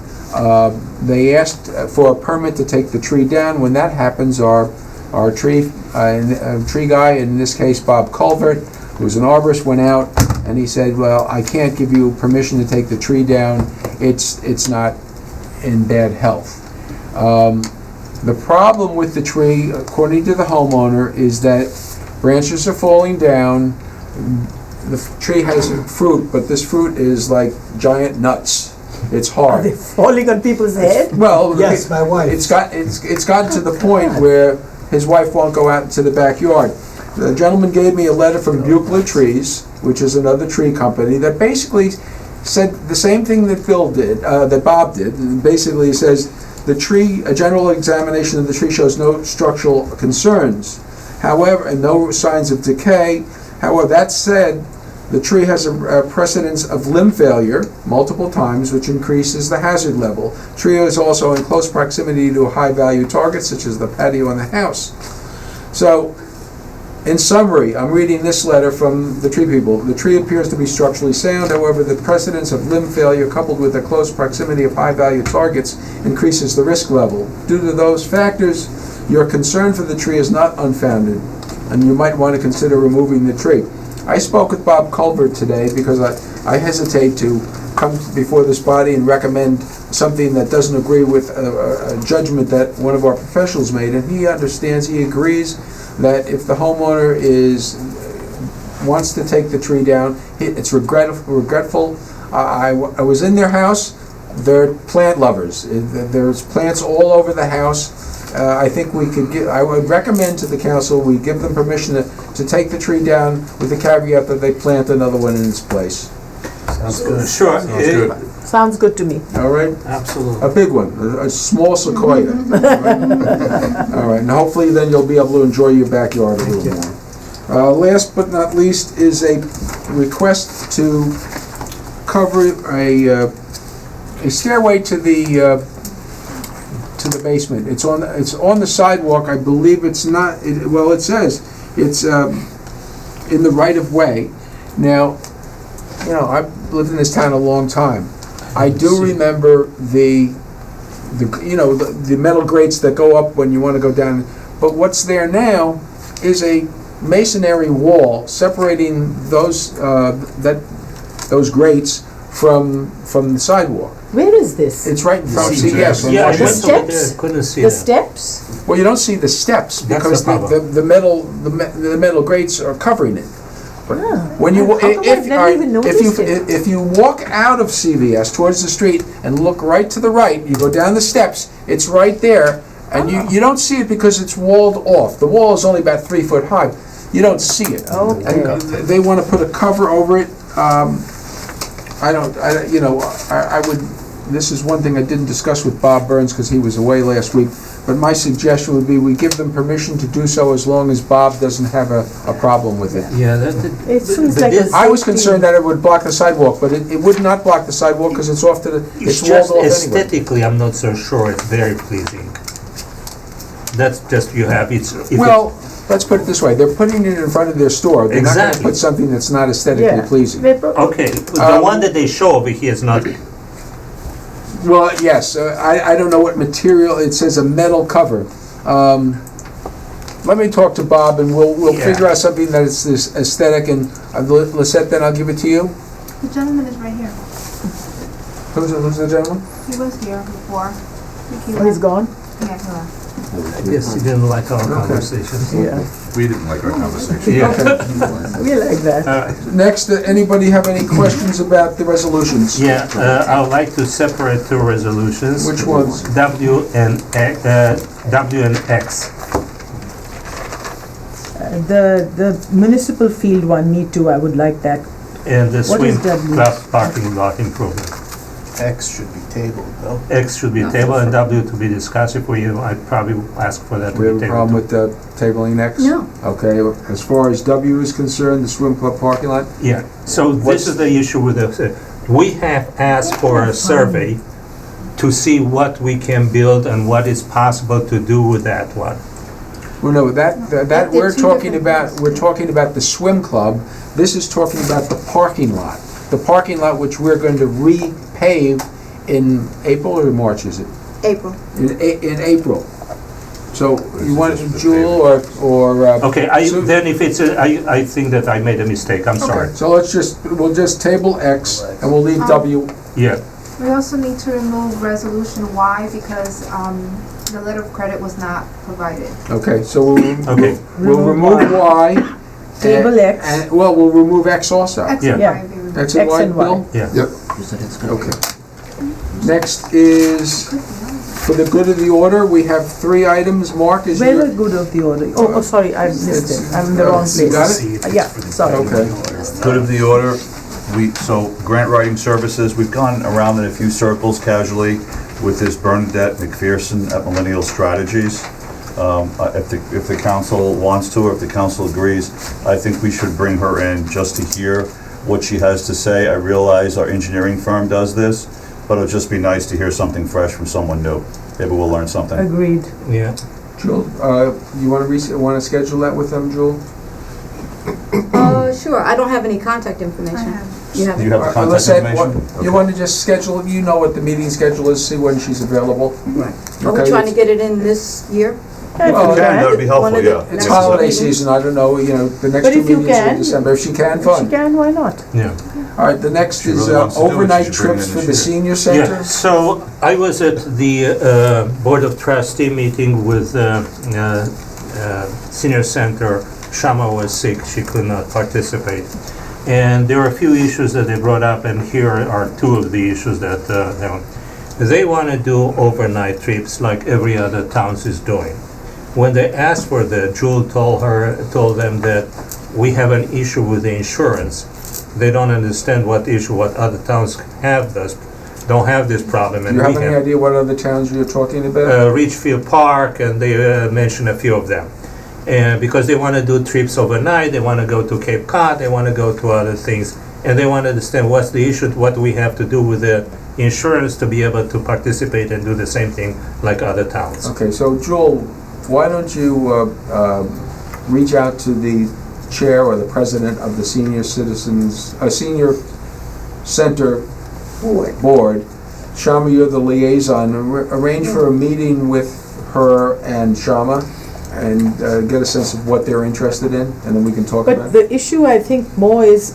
They asked for a permit to take the tree down. When that happens, our tree guy, in this case Bob Culvert, who's an arborist, went out and he said, well, I can't give you permission to take the tree down. It's not in bad health. The problem with the tree, according to the homeowner, is that branches are falling down. The tree has fruit, but this fruit is like giant nuts. It's Are hard. they falling on people's head? Well, Yes, my wife. It's gotten to the point where his wife won't go out into the backyard. The gentleman gave me a letter from Buchler Trees, which is another tree company, that basically said the same thing that Bill did, that Bob did. And basically, he says the tree, a general examination of the tree shows no structural concerns. However, and no signs of decay. However, that said, the tree has a precedence of limb failure multiple times, which increases the hazard level. Tree is also in close proximity to a high-value target, such as the patio and the house. So, in summary, I'm reading this letter from the tree people. The tree appears to be structurally sound. However, the precedence of limb failure coupled with the close proximity of high-value targets increases the risk level. Due to those factors, your concern for the tree is not unfounded, and you might want to consider removing the tree. I spoke with Bob Culvert today because I hesitate to come before this body and recommend something that doesn't agree with a judgment that one of our professionals made, and he understands, he agrees that if the homeowner wants to take the tree down, it's regretful. I was in their house. They're plant lovers. There's plants all over the house. I think I would recommend to the council we give them permission to take the tree down with the caveat that they plant another one in its place. Sounds good. Sure. Sounds good to me. All right? Absolutely. A big one, a small sequoia. All right, and hopefully then you'll be able to enjoy your backyard a little more. Last but not least is a request to cover a stairway to the basement. It's on the sidewalk. I believe it's not. It says it's in the right of way. Now, I've lived in this town a long time. I do remember the metal grates that go up when you want to go down. But what's there now is a masonry wall separating those grates from the sidewalk. Where is this? It's right in front of CVS. Yeah, I The went over there. steps? Couldn't see The that. steps? Well, you don't see the steps That's because the problem. the metal grates are covering it. When you How come I've never even noticed it? if you walk out of CVS towards the street and look right to the right, you go down the steps. It's right there, and you don't see it because it's walled off. The wall is only about 3 foot high. You don't see it. Okay. And they want to put a cover over it. This is one thing I didn't discuss with Bob Burns because he was away last week, but my suggestion would be we give them permission to do so as long as Bob doesn't have a problem with it. Yeah, It seems like a I was safety- concerned that it would block the sidewalk, but it would not block the sidewalk because it's off to the, it's it's walled just off anyway. aesthetically, I'm not so sure it's very pleasing. That's just you have. Well, let's put it this way, they're putting it in front of their store. They're not going to Exactly. put something that's not aesthetically Yeah. pleasing. Okay, the one that they show over here is not. Well, yes, I don't know what material, it says a metal cover. Let me talk to Bob and we'll Yeah. figure out something that is this aesthetic, and Lisette, then I'll give it to you. The gentleman is right here. Who's the gentleman? He was here before. Oh, he's gone? Yeah, he left. I guess he didn't like our conversation. Yeah. We didn't like our conversation. Yeah. We like that. All right. Next, anybody have any questions about the resolutions? Yeah, I would like to separate two resolutions. Which ones? W and X. The municipal field one, me too, I would like that And the What is swing W? class parking lot improvement. X should be tabled, though. X should be tabled and W to be discussed. If we, I'd probably ask for that to We be have a tabled. problem with tabling X? No. Okay, as far as W is concerned, the swim club parking lot, Yeah, so What's- this is the issue with the, we have asked for a survey to see what we can build and what is possible to do with that one. well, no, that, They're we're two talking different about, we're talking about the swim club. This is talking about the parking lot. The parking lot which we're going to repave in April or March, is it? April. In April. So you want Jewel or? Okay, then if it's, I think that I made a mistake, I'm sorry. Okay, so we'll just table X and we'll leave W. Yeah, We also need to remove resolution Y because the letter of credit was not provided. Okay, so okay. we'll remove Y. Table and- X. and- Well, we'll remove X also. X Yeah. and Yeah. Y be removed. X and X Y, and Y. Bill? Yeah. Yep. You said it's gonna Okay. Next is, for the good of the order, we have 3 items. Mark, is Very your... good of the order. Oh, sorry, I missed it. I'm in the wrong You got place. it? Yeah, sorry. Okay. Good of the order, so grant writing services, we've gone around in a few circles casually with this Bernadette McPherson at Millennial Strategies. If the council wants to, or if the council agrees, I think we should bring her in just to hear what she has to say. I realize our engineering firm does this, but it'll just be nice to hear something fresh from someone new. Maybe we'll learn something. Agreed. Yeah. Jewel, you want to schedule that with them, Jewel? Sure, I don't have any contact information. You have Do it? you have the contact Listen, information? You want to just schedule, you know what the meeting schedule is, see when she's available? Right. Are we Okay. trying to get it in this year? Well, Yeah, that'd be helpful, One of the yeah. It's next holiday meetings? season, I don't know, the next But 2 if you meetings are in can- December. If she can, If she fine. can, why not? Yeah. All right, the next She is really wants to do it, she overnight should bring it trips in for this the year. senior center. Yeah, so I was at the Board of Trustee meeting with Senior Center. Shama was sick, she could not participate. And there are a few issues that they brought up, and here are 2 of the issues that they want to do overnight trips like every other town is doing. When they asked for that, Jewel told them that we have an issue with the insurance. They don't understand what other towns don't have this problem, Do and you we have any idea what other towns you're talking about? Richfield Park, and they mentioned a few of them. And because they want to do trips overnight, they want to go to Cape Cod, they want to go to other things, and they want to understand what's the issue, what we have to do with the insurance to be able to participate and do the same thing like other towns. Okay, so Jewel, why don't you reach out to the chair or the president of the senior center board. Shama, you're the liaison. Arrange for a meeting with her and Shama and get a sense of what they're interested in, and then we can talk about But it. the issue, I think, more is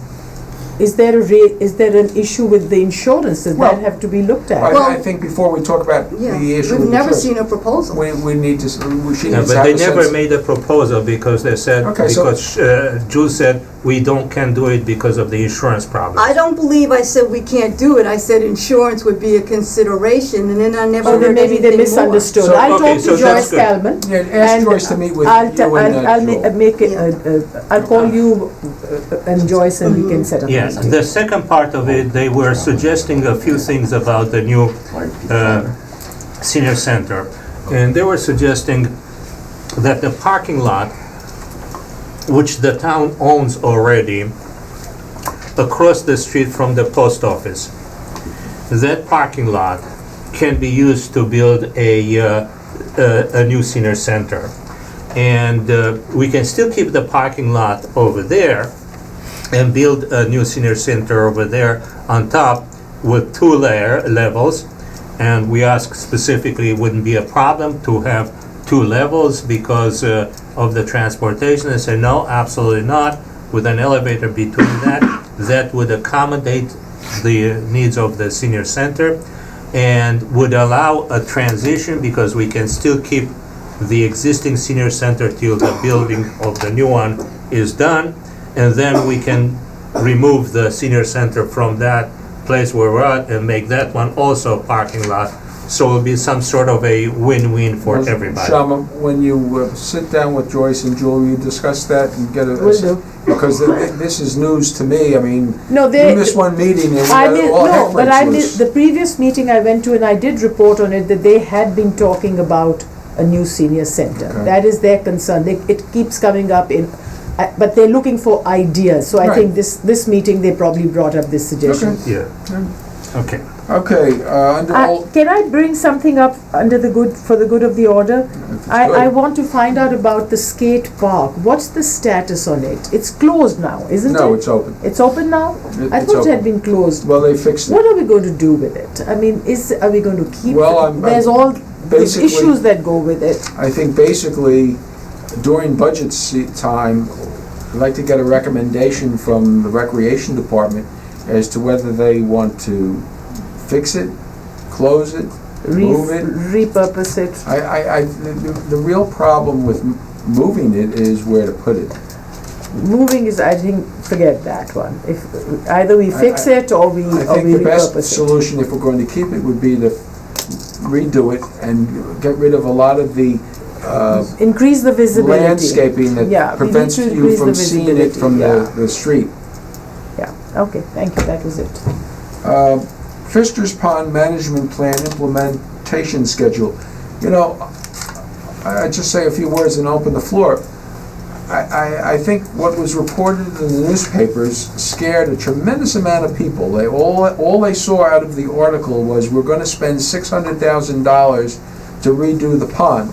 there an issue with the insurance? Does Well, that have to be looked at? I think before we talk about Yeah, the issue we've with the never trust, seen a proposal. we need to, she Yeah, needs to but have they a never sense. made a proposal because they said, Okay, so- because Jules said, we can't do it because of the insurance problem. I don't believe I said we can't do it. I said insurance would be a consideration, and then I never Or then heard maybe they anything more. misunderstood. So- I'll Okay, talk so to that's Joyce good. Calman. Yeah, ask and Joyce to meet with I'll you and I'll Jewel. make it, Yeah. I'll call you and Joyce and we can set up a Yes, meeting. the second part of it, they were suggesting a few things about the new senior center. And they were suggesting that the parking lot, which the town owns already, across the street from the post office, that parking lot can be used to build a new senior center. And we can still keep the parking lot over there and build a new senior center over there on top with 2 levels. And we asked specifically, it wouldn't be a problem to have 2 levels because of the transportation. They said, no, absolutely not. With an elevator between that would accommodate the needs of the senior center and would allow a transition because we can still keep the existing senior center till the building of the new one is done. And then we can remove the senior center from that place where we're at and make that one also a parking lot So it'll be some sort of a win-win for everybody. Shama, when you sit down with Joyce and Julie, you discuss that and get a... Will do. Because this is news to me, I mean, No, you missed one meeting and we I got mean, all heck no, but breaks I loose. missed, the previous meeting I went to and I did report on it, that they had been talking about a new senior center. Okay. That is their concern. It keeps coming up in, but they're looking for ideas. So I Right. think this meeting, they probably brought up this suggestion. Okay. Yeah. Okay. Okay, under all... Can I bring something up for the good of the order? I want to find out about the skate park. What's the status on it? It's closed now, isn't it? No, it's open. It's open now? I It's thought it had open. been closed. Well, they fixed it. What are we going to do with it? I mean, are we going to keep Well, it? I'm There's all the basically- issues that go with it. I think basically, during budget time, I'd like to get a recommendation from the Recreation Department as to whether they want to fix it, close it, move it. Repurpose it. The real problem with moving it is where to put it. Moving is, I think, forget that one. If either we fix it or we I think the best repurpose it. solution, if we're going to keep it, would be to redo it and get rid of a lot of the Increase the visibility. landscaping that Yeah, we need prevents to you increase from the seeing it visibility, from yeah. the street. Yeah, okay, thank you, that was it. Fister's Pond Management Plan Implementation Schedule. You know, I just say a few words and open the floor. I think what was reported in the newspapers scared a tremendous amount of people. All they saw out of the article was, we're going to spend $600,000 to redo the pond.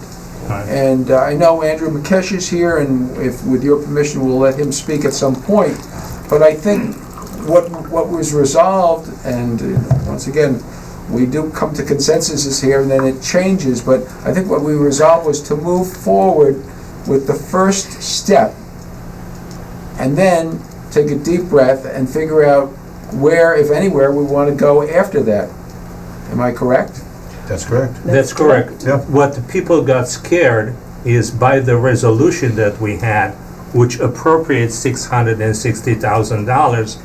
Right. And I know Andrew McKesh is here, and if, with your permission, we'll let him speak at some point. But I think what was resolved, and once again, we do come to consensuses here, and then it changes, but I think what we resolved was to move forward with the first step, and then take a deep breath and figure out where, if anywhere, we want to go after that. Am I correct? That's correct. That's correct. Yeah. What the people got scared is by the resolution that we had, which appropriates $660,000,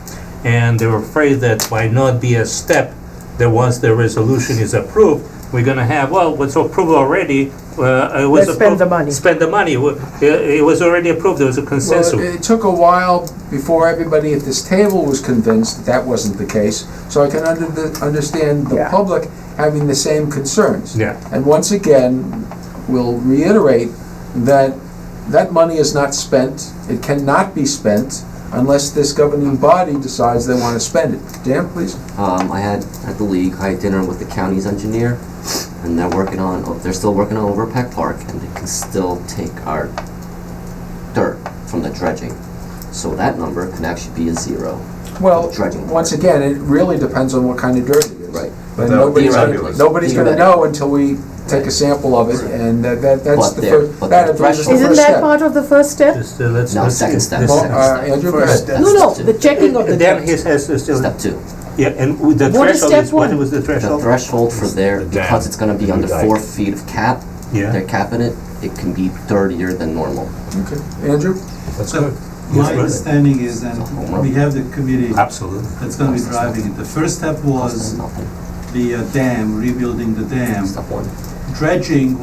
and they were afraid that by not be a step, that once the resolution is approved, we're gonna have, well, it's approved already, it was Let's spend approved. the money. Spend the money. It was already approved, there was a consensus. Well, it took a while before everybody at this table was convinced that that wasn't the case, so I can understand the Yeah. public having the same concerns. Yeah. And once again, we'll reiterate that that money is not spent, it cannot be spent, unless this governing body decides they want to spend it. Dan, please? I had, at the league, I had dinner with the county's engineer, and they're still working on Overpeck Park, and they can still take our dirt from the dredging. So that number can actually be a zero. Well, Dredging. once again, it really depends on what kind of dirt it is. Right. And That would be nobody's gonna Theoretically. know until we take a sample of it, and that's But the there- first, but that the is the threshold- first Isn't step. that part of the first step? Just, No, second step. the Well, Second step. Andrew, go First ahead. step. No, the checking of the Then dirt. he has to still, Step two. yeah, and with the What is threshold step is, what one? was the The threshold? threshold for there, The dam. because it's gonna be under Dike. 4 feet of cap, Yeah. they're capping it, it can be dirtier than normal. Okay. Andrew? That's So, good. my Yes, understanding is, and we have the committee Absolutely. that's gonna be driving it. The first step was Nothing. the dam, rebuilding the dam. Step one. Dredging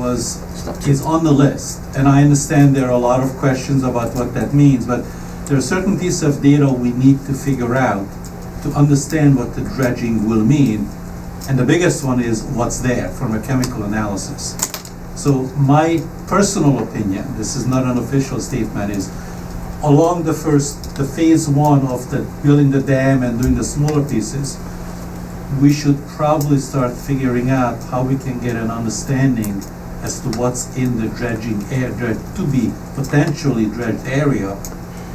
is on the list, and I understand there are a lot of questions about what that means, but there are certain pieces of data we need to figure out to understand what the dredging will mean, and the biggest one is what's there from a chemical analysis. So my personal opinion, this is not an official statement, is along the phase one of the building the dam and doing the smaller pieces, we should probably start figuring out how we can get an understanding as to what's in the dredging area, to be potentially dredged area,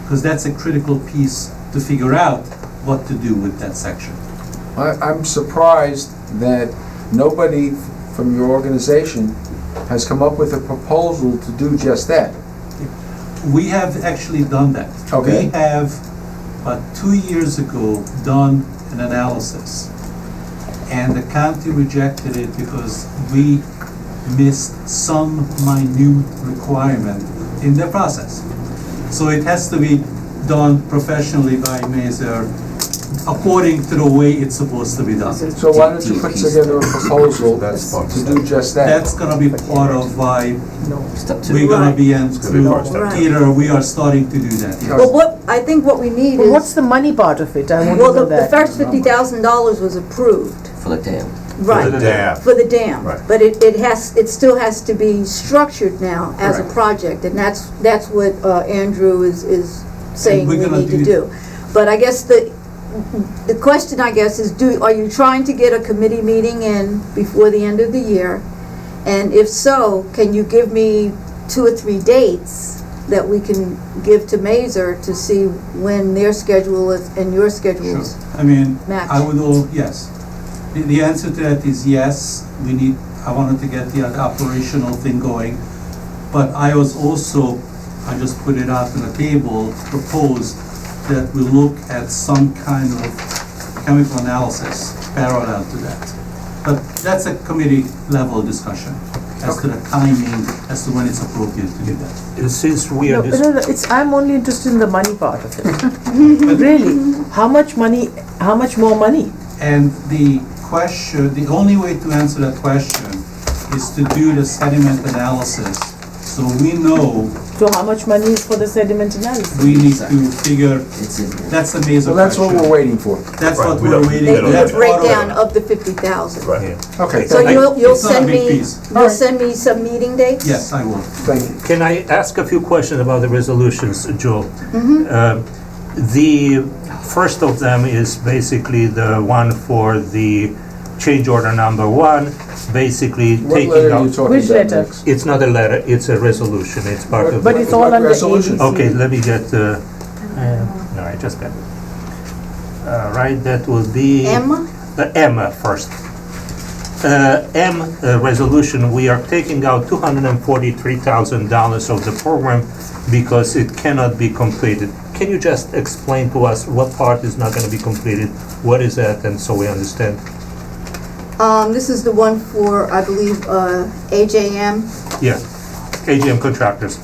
because that's a critical piece to figure out what to do with that section. I'm surprised that nobody from your organization has come up with a proposal to do just that. We have actually done that. Okay. We have, about 2 years ago, done an analysis, and the county rejected it because we missed some minute requirement in the process. So it has to be done professionally by Mazer, according to the way it's supposed to be done. So why don't you put together a proposal That's part of to do just that? That's gonna be part of why Step two. we're gonna be in gonna be part of step two. Peter, we are starting to do that, yes. Well, I think what we need Well, what's is, the money part of it? I want well, to know the that. first $50,000 was approved, For the dam. right, The dam. for the dam. Right. But it still has to be structured now as a Correct. project, and that's what Andrew is saying we're we gonna need to do- do. But I guess the question, I guess, is are you trying to get a committee meeting in before the end of the year? And if so, can you give me 2 or 3 dates that we can give to Mazer to see when their schedule is and your schedules? I mean, Match. I would yes. The answer to that is yes, I wanted to get the operational thing going. But I was also, I just put it out on the table, proposed that we look at some kind of chemical analysis parallel to that. But that's a committee level discussion as to the timing, as to when it's appropriate to do that. Since we are I'm only interested in the money part of it. Really, how much more money? And the question, the only way to answer that question is to do the sediment analysis. So we know So how much money is for the sediment analysis? we need to figure, It's in here. that's the Mazer Well, that's what question. we're waiting for. That's Right, what we we're don't- waiting. They don't need That's a have part of breakdown it. of the 50,000. Right. Okay, So thank you. you'll It's not a send big me, piece. you'll send me some meeting dates? Yes, I will. Thank you. Can I ask a few questions about the resolutions, Joel? Mm-hmm. The first of them is basically the one for the change order number 1, basically What taking letter are you out. talking Which about letter? next? It's not a letter, it's a resolution, it's part of. But the- it's all What under resolution? ABC. Okay, let me get, no, I just got it. Right, that will be. M? The M first. M resolution, we are taking out $243,000 of the program because it cannot be completed. Can you just explain to us what part is not gonna be completed? What is that, and so we understand? This is the one for, I believe, AJM. Yeah, AGM contractors.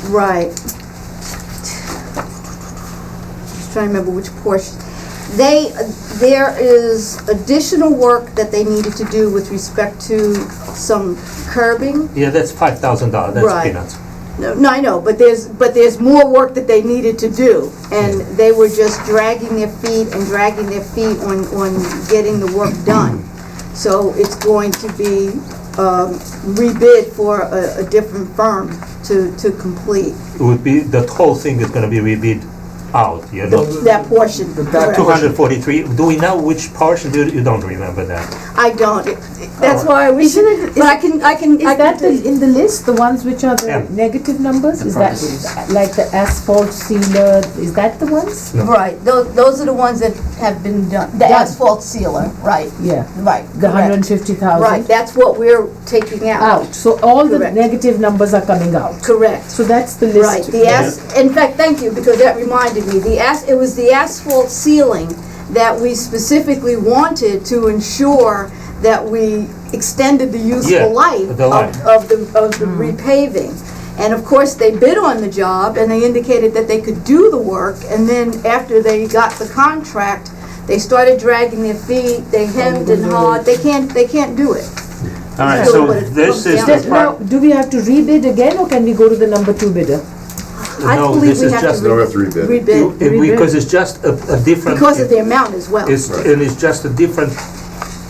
Right. Just trying to remember which portion. There is additional work that they needed to do with respect to some curbing. Yeah, that's $5,000, that's Right. peanuts. No, I know, but there's more work that they needed to do, and they were just dragging their feet on getting the work done. So it's going to be rebid for a different firm to complete It would be, the whole thing is gonna be rebid out, you know? that portion. That correct. 243, do we know which portion? You don't remember that? I don't. That's why we should. But I can. Is that in the list, the ones which are the Yeah. negative numbers? Is that like the asphalt sealer, is that the ones? Right. Those are the ones that have been done. The Done. asphalt sealer. Right. Yeah, Right. the correct. 150,000? Right. That's what we're taking out. Out, so all the Correct. negative numbers are coming out. Correct. So that's the list. Right. In fact, thank you, because that reminded me. It was the asphalt ceiling that we specifically wanted to ensure that we extended the Yeah, useful life the life. of the repaving. And of course, they bid on the job and they indicated that they could do the work. And then after they got the contract, they started dragging their feet. They hemmed and hawed. They can't do it. All right, So so what it this comes is down the to- Now, part, do we have to rebid again, or can we go to the number 2 bidder? I no, believe this we is have just, to rebid because it's just a different. because of the amount as well. And it's just a different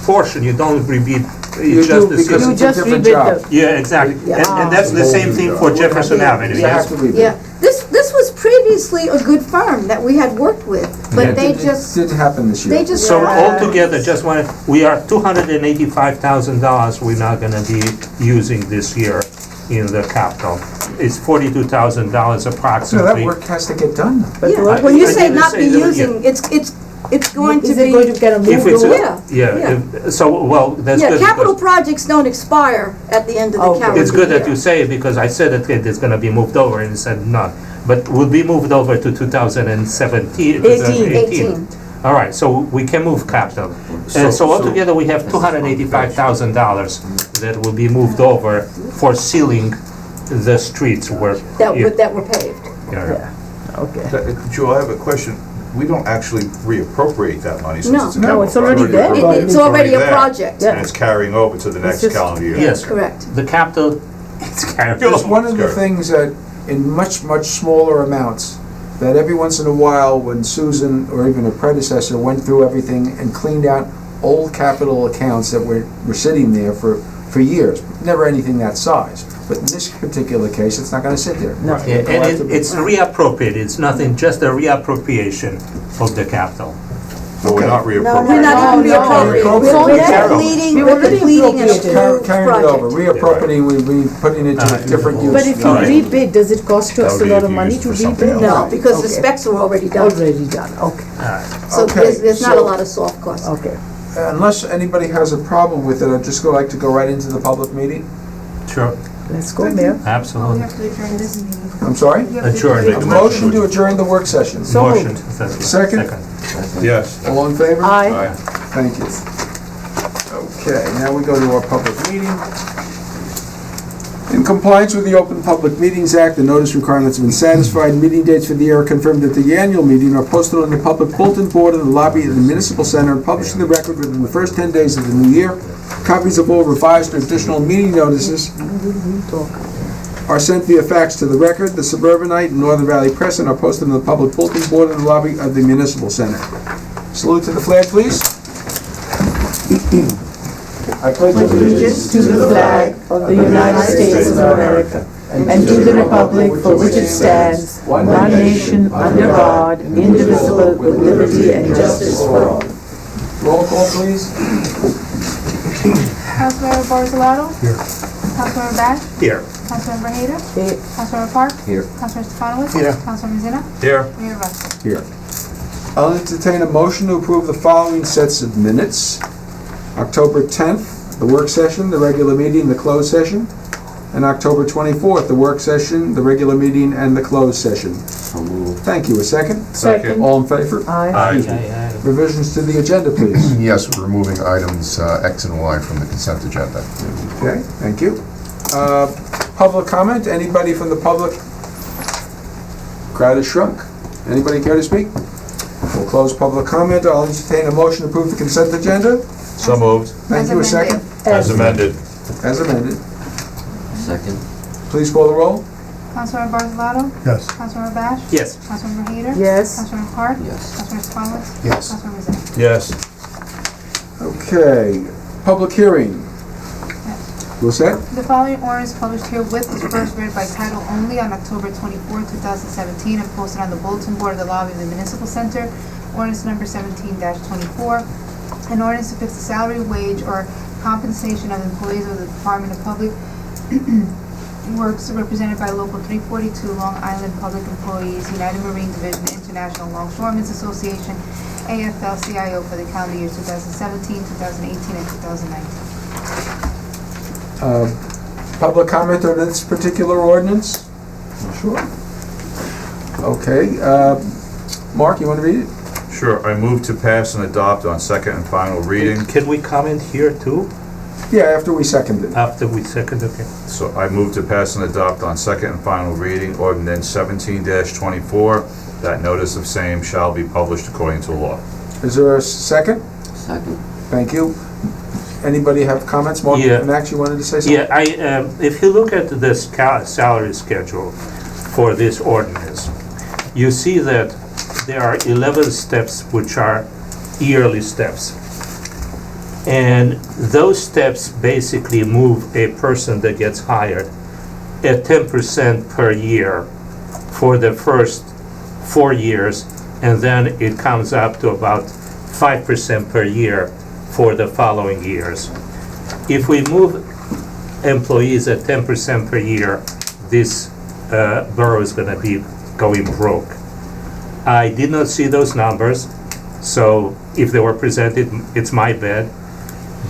portion, you don't rebid, You it's just do the because same. it's a just different rebid job. the- Yeah, exactly, and that's the same thing for Jefferson Avenue, You have yes? to rebid. Yeah, this was previously a good firm that we had worked with, Yeah. but they It just, didn't happen this year. they just. So altogether, just want, we are $285,000 we're not gonna be using this year in the capital. It's $42,000 So that approximately. work has to get done. Yeah, when you I say didn't not say be that, yeah. using, it's going to Is it going to be, get a If move it's, over? Yeah, yeah, so, well, that's yeah, good. capital because- projects don't expire at the end of the Okay. calendar year. It's good that you say it, because I said that it's gonna be moved over, and you said not. But will be moved over to 2017, 2018. All right, so we can move capital. So altogether, we have $285,000 that will be moved over for sealing the streets where. That were paved. Yeah. Yeah, okay. Joe, I have a question. we don't actually reappropriate that money since No. it's a No, capital it's already project. there. It's already a there, project. Yeah. And it's carrying over to the next just- calendar year. Yes. Correct. The capital, it's carried Just one of the Sure. things that, in much, much smaller amounts, that every once in a while, when Susan, or even her predecessor, went through everything and cleaned out old capital accounts that were sitting there for years, never anything that size. But in this particular case, it's not gonna sit there. No. Yeah, and it's reappropriated, it's nothing, just a reappropriation of the capital. But we're not No, reappropriating. We're not No, even no, reappropriating. we're We're carrying. completing, We're we're already completing an appropriated. approved Carrying it over, project. reappropriating, we putting it to a different use. But if you Alright. rebid, does it cost That us would a be lot if of you money used it to for something rebid? else. No, because the Okay. specs are already done. Already done, okay, So Okay, there's not a so- lot of soft costs. okay. Unless anybody has a problem with it, I'd just like to go right into the public meeting. Sure, Let's go, Mayor. Oh, we absolutely. have to adjourn this meeting. I'm sorry? We have to Adjourn. A motion to adjourn the work session. So Motion. moved. Second? Yes. All in favor? Aye. Thank you. Okay, now we go to our public meeting. In compliance with the Open Public Meetings Act, the notice requirements have been satisfied. Meeting dates for the year are confirmed at the annual meeting are posted on the public bulletin board in the lobby of the municipal center and published in the record within the first 10 days of the new year. Copies of all revised or additional meeting notices are sent via fax to the record, the Suburbanite, and Northern Valley Press, and are posted on the public bulletin board in the lobby of the municipal center. Salute to the flag, please. I pledge Allegiance to the flag of the United States of America and to the republic for which it stands, one nation, under God, indivisible, with liberty and justice for all. Roll call, please. Councilmember Barzalato? Here. Councilmember Bash? Here. Councilmember Hader? Okay. Councilmember Park? Here. Councilmember Stefanowitz? Here. Councilmember Zena? Here. Mayor Russell? Here. I'll entertain a motion to approve the following sets of minutes. October 10th, the work session, the regular meeting, the closed session. And October 24th, the work session, the regular meeting, and the closed session. So moved. Thank you. A second? Second. All in favor? Aye. Revisions to the agenda, please. Yes, we're removing items X and Y from the consent agenda. Okay, thank you. Public comment? Anybody from the public? Crowd has shrunk. Anybody care to speak? We'll close public comment. I'll entertain a motion to approve the consent agenda. So moved. Thank you. A second? As amended. As amended. Second. Please call the roll. Councilmember Barzalato? Yes. Councilmember Bash? Yes. Councilmember Hader? Yes. Councilmember Park? Yes. Councilmember Stefanowitz? Yes. Councilmember Zena? Yes. Okay, public hearing. You all set? The following ordinance published herewith is first read by title only on October 24, 2017, and posted on the bulletin board of the lobby of the municipal center. Ordinance number 17-24. An ordinance to fix the salary, wage, or compensation of employees of the Department of Public Works represented by Local 342, Long Island Public Employees, United Marine Division, International Longshoremen's Association, AFL-CIO for the calendar years 2017, 2018, and 2019. Public comment on this particular ordinance? Sure. Okay, Mark, you want to read it? Sure. I move to pass and adopt on second and final reading. Can we comment here too, Yeah, after we second it. after we second, okay? So I move to pass and adopt on second and final reading ordinance 17-24. That notice of same shall be published according to law. Is there a second? Second. Thank you. Anybody have comments? Mark, Yeah. Max, you wanted to say something? Yeah, if you look at the salary schedule for this ordinance, you see that there are 11 steps which are yearly steps. And those steps basically move a person that gets hired at 10% per year for the first 4 years, and then it comes up to about 5% per year for the following years. If we move employees at 10% per year, this borough is going to be going broke. I did not see those numbers, so if they were presented, it's my bad.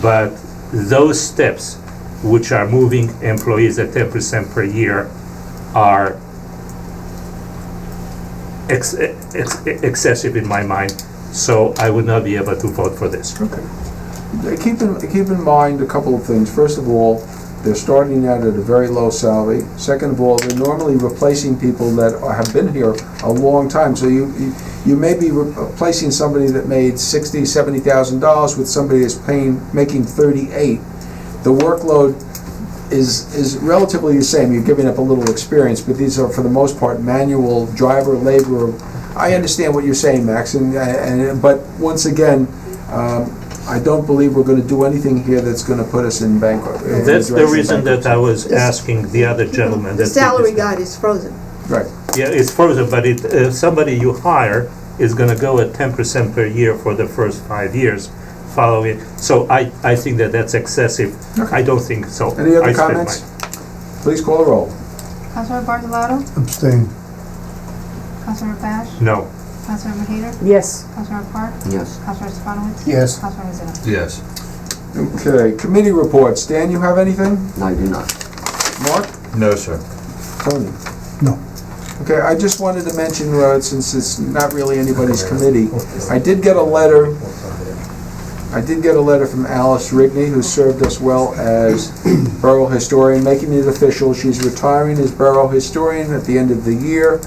But those steps, which are moving employees at 10% per year, are excessive in my mind, so I would not be able to vote for this. Okay. Keep in mind a couple of things. First of all, they're starting out at a very low salary. Second of all, they're normally replacing people that have been here a long time. So you may be replacing somebody that made $60,000, $70,000 with somebody that's making 38. The workload is relatively the same. You're giving up a little experience, but these are, for the most part, manual driver, laborer. I understand what you're saying, Max, but once again, I don't believe we're going to do anything here that's going to put us in bankrupt. That's the reason that I was asking the other gentleman. The that salary did this. guide is frozen. Right. Yeah, it's frozen, but somebody you hire is gonna go at 10% per year for the first 5 years following. So I think that that's excessive. Okay. I don't think so. Any other I spent comments? mine. Please call the roll. Councilmember Bartoloto? Abstain. Councilmember Bash? No. Councilmember Hayter? Yes. Councilmember Park? Yes. Councilmember Stefanowitz? Yes. Councilmember Zinn? Yes. Okay, committee reports. Dan, you have anything? No, I do not. Mark? No, sir. Tony? No. Okay, I just wanted to mention, since it's not really anybody's committee, I did get a letter from Alice Rigney, who served us well as borough historian, making it official. She's retiring as borough historian at the end of the year.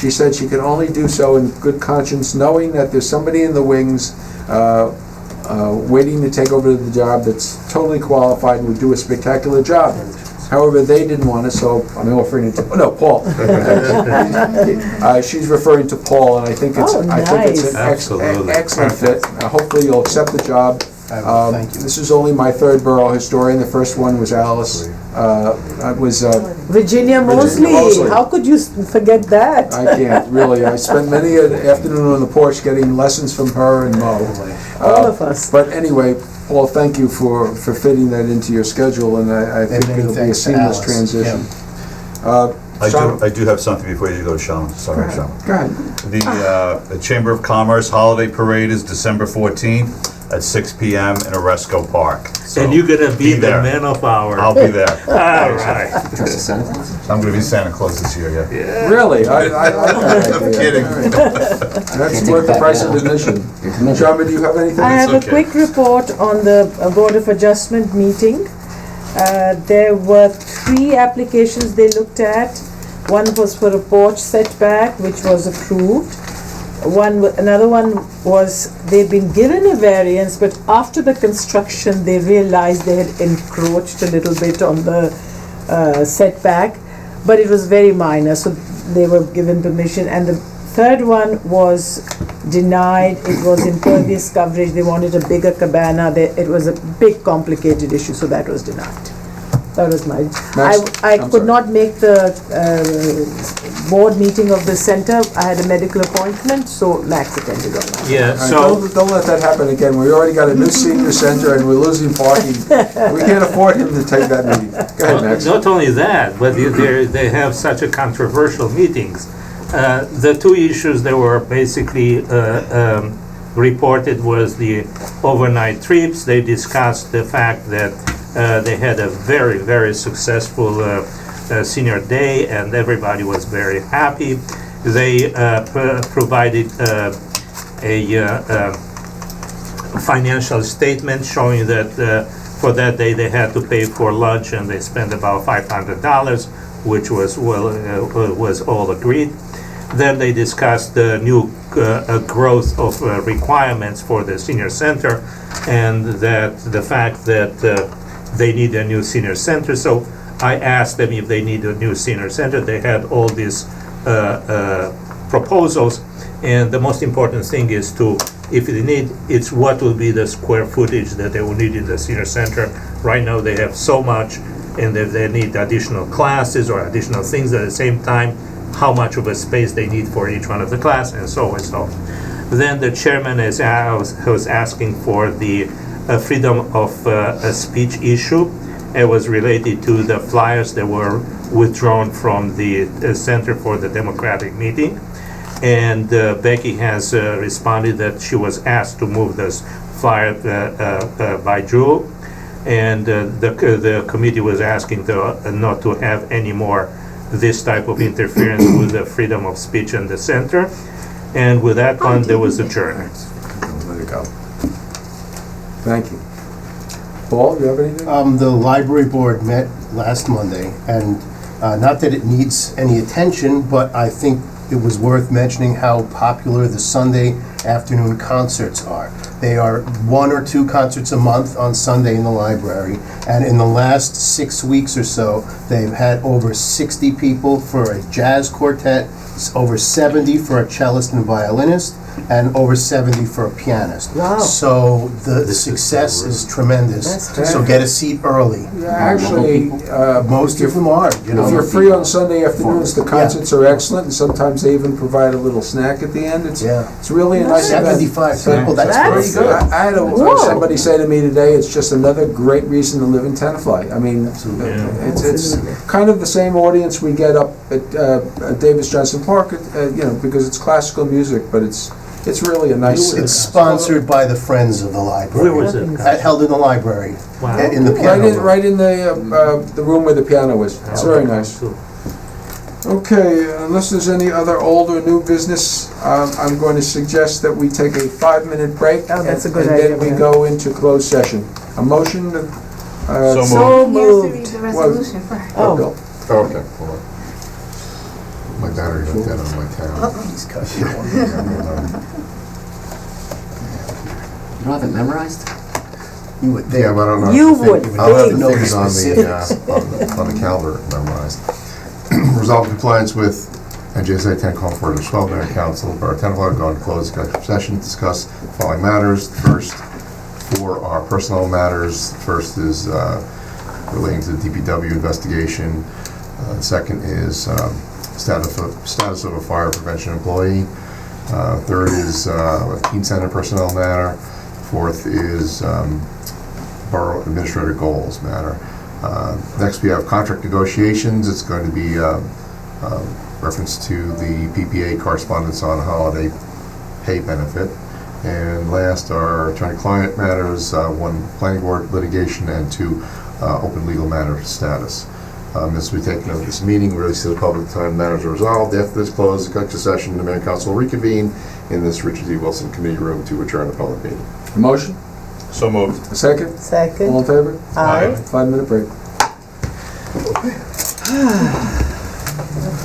She said she can only do so in good conscience, knowing that there's somebody in the wings waiting to take over the job that's totally qualified and would do a spectacular job. However, they didn't want it, so I'm offering it to, Paul. She's referring to Paul, and I think it's an Absolutely. excellent fit. Hopefully you'll accept the job. Thank you. This is only my third borough historian. The first one was Alice, Virginia Mosley. Mosley. How could you forget that? I can't, really. I spent many an afternoon on the porch getting lessons from her and Mo. All of us. But anyway, Paul, thank you for fitting that into your schedule, and I think many it'll be a thanks to seamless Alice. transition. I do have something before you go, Sean. Sorry, Sean. Go ahead. The Chamber of Commerce Holiday Parade is December 14th at 6 p.m. in Oresco Park. So And you're gonna be the there. man of our. I'll be there. All right. Dress as Santa Claus? I'm going to be Santa Claus this year, yeah. Really? I like that I'm idea. kidding. All right. That's worth the price of admission. You're committed. Sharma, do you have anything? I have okay. a quick report on the Board of Adjustment meeting. There were 3 applications they looked at. One was for a porch setback, which was approved. Another one was they'd been given a variance, but after the construction they realized they had encroached a little bit on the setback, but it was very minor, so they were given permission. And the third one was denied. It was impervious coverage. They wanted a bigger cabana. It was a big complicated issue, so that was denied. That was my. I could not make the board meeting of the center. I had a medical appointment, so Max attended on that. Yeah, All right, so, don't let that happen again. We already got a new senior center and we're losing parking. We can't afford him to take that meeting. Go ahead, Max. not only that, but they have such a controversial meetings. The 2 issues that were basically reported was the overnight trips. They discussed the fact that they had a very, very successful senior day and everybody was very happy. They provided a financial statement showing that for that day they had to pay for lunch and they spent about $500, which was was all agreed. Then they discussed the new growth of requirements for the senior center and that the fact that they need a new senior center. So I asked them if they need a new senior center. They had all these proposals, and the most important thing is if they need, it's what will be the square footage that they will need in the senior center. Right now they have so much, and if they need additional classes or additional things at the same time, how much of a space they need for each one of the class, and so and so. Then the chairman was asking for the freedom of speech issue. It was related to the flyers that were withdrawn from the Center for the Democratic Meeting. And Becky has responded that she was asked to move this flyer by Jewel. And the committee was asking not to have any more this type of interference with the freedom of speech in the center. And with that one, there was adjournment. Let it go. Thank you. Paul, do you have anything? The library board met last Monday, and not that it needs any attention, but I think it was worth mentioning how popular the Sunday afternoon concerts are. They are 1 or 2 concerts a month on Sunday in the library, and in the last 6 weeks or so, they've had over 60 people for a jazz quartet, over 70 for a cellist and violinist, and over 70 for a pianist. Wow. So the success is tremendous. That's So get a seat early. Actually, Most of them are, you know. if you're free on Sunday afternoons, the concerts are excellent, and sometimes they even provide a little snack at the end. It's really a nice event. 75 people, that's That's pretty good. I had somebody say to me today, it's just another great reason to live in Tenafly. I mean, it's kind of the same audience we get up at Davis Johnson Park, because it's classical music, but it's really a nice. It's sponsored by the Friends of the Library. Where was it? Held in the library. Wow. In the piano room. Right in the room where the piano is. It's very nice. Okay, unless there's any other old or new business, I'm going to suggest that we take a 5-minute break. Oh, that's a good And idea, then we yeah. go into closed session. A motion? So He has to read moved. the resolution first. Oh. Bill. Oh, okay, hold on. My battery went dead on my tab. You don't have it memorized? You would think. Yeah, but I don't know. You if would I'll have to think. think on Specifics. on the calendar memorized. Resolve compliance with NJSA 10:12, Mayor and Council, Borough of Tenafly, go into closed executive session, discuss the following matters. First, for our personnel matters, first is relating to the DPW investigation. Second is status of a fire prevention employee. Third is a teen center personnel matter. Fourth is borough administrator goals matter. Next, we have contract negotiations. It's going to be reference to the PPA correspondence on holiday pay benefit. And last are attorney-client matters, 1 planning board litigation, and 2 open legal matter status. This will be taken up at this meeting, released to the public time matters are resolved. After this closed executive session, the mayor and council will reconvene in this Richard D. Wilson Committee Room to adjourn the public meeting. A motion? So moved. A second? All Second. in favor? Aye. 5-minute break.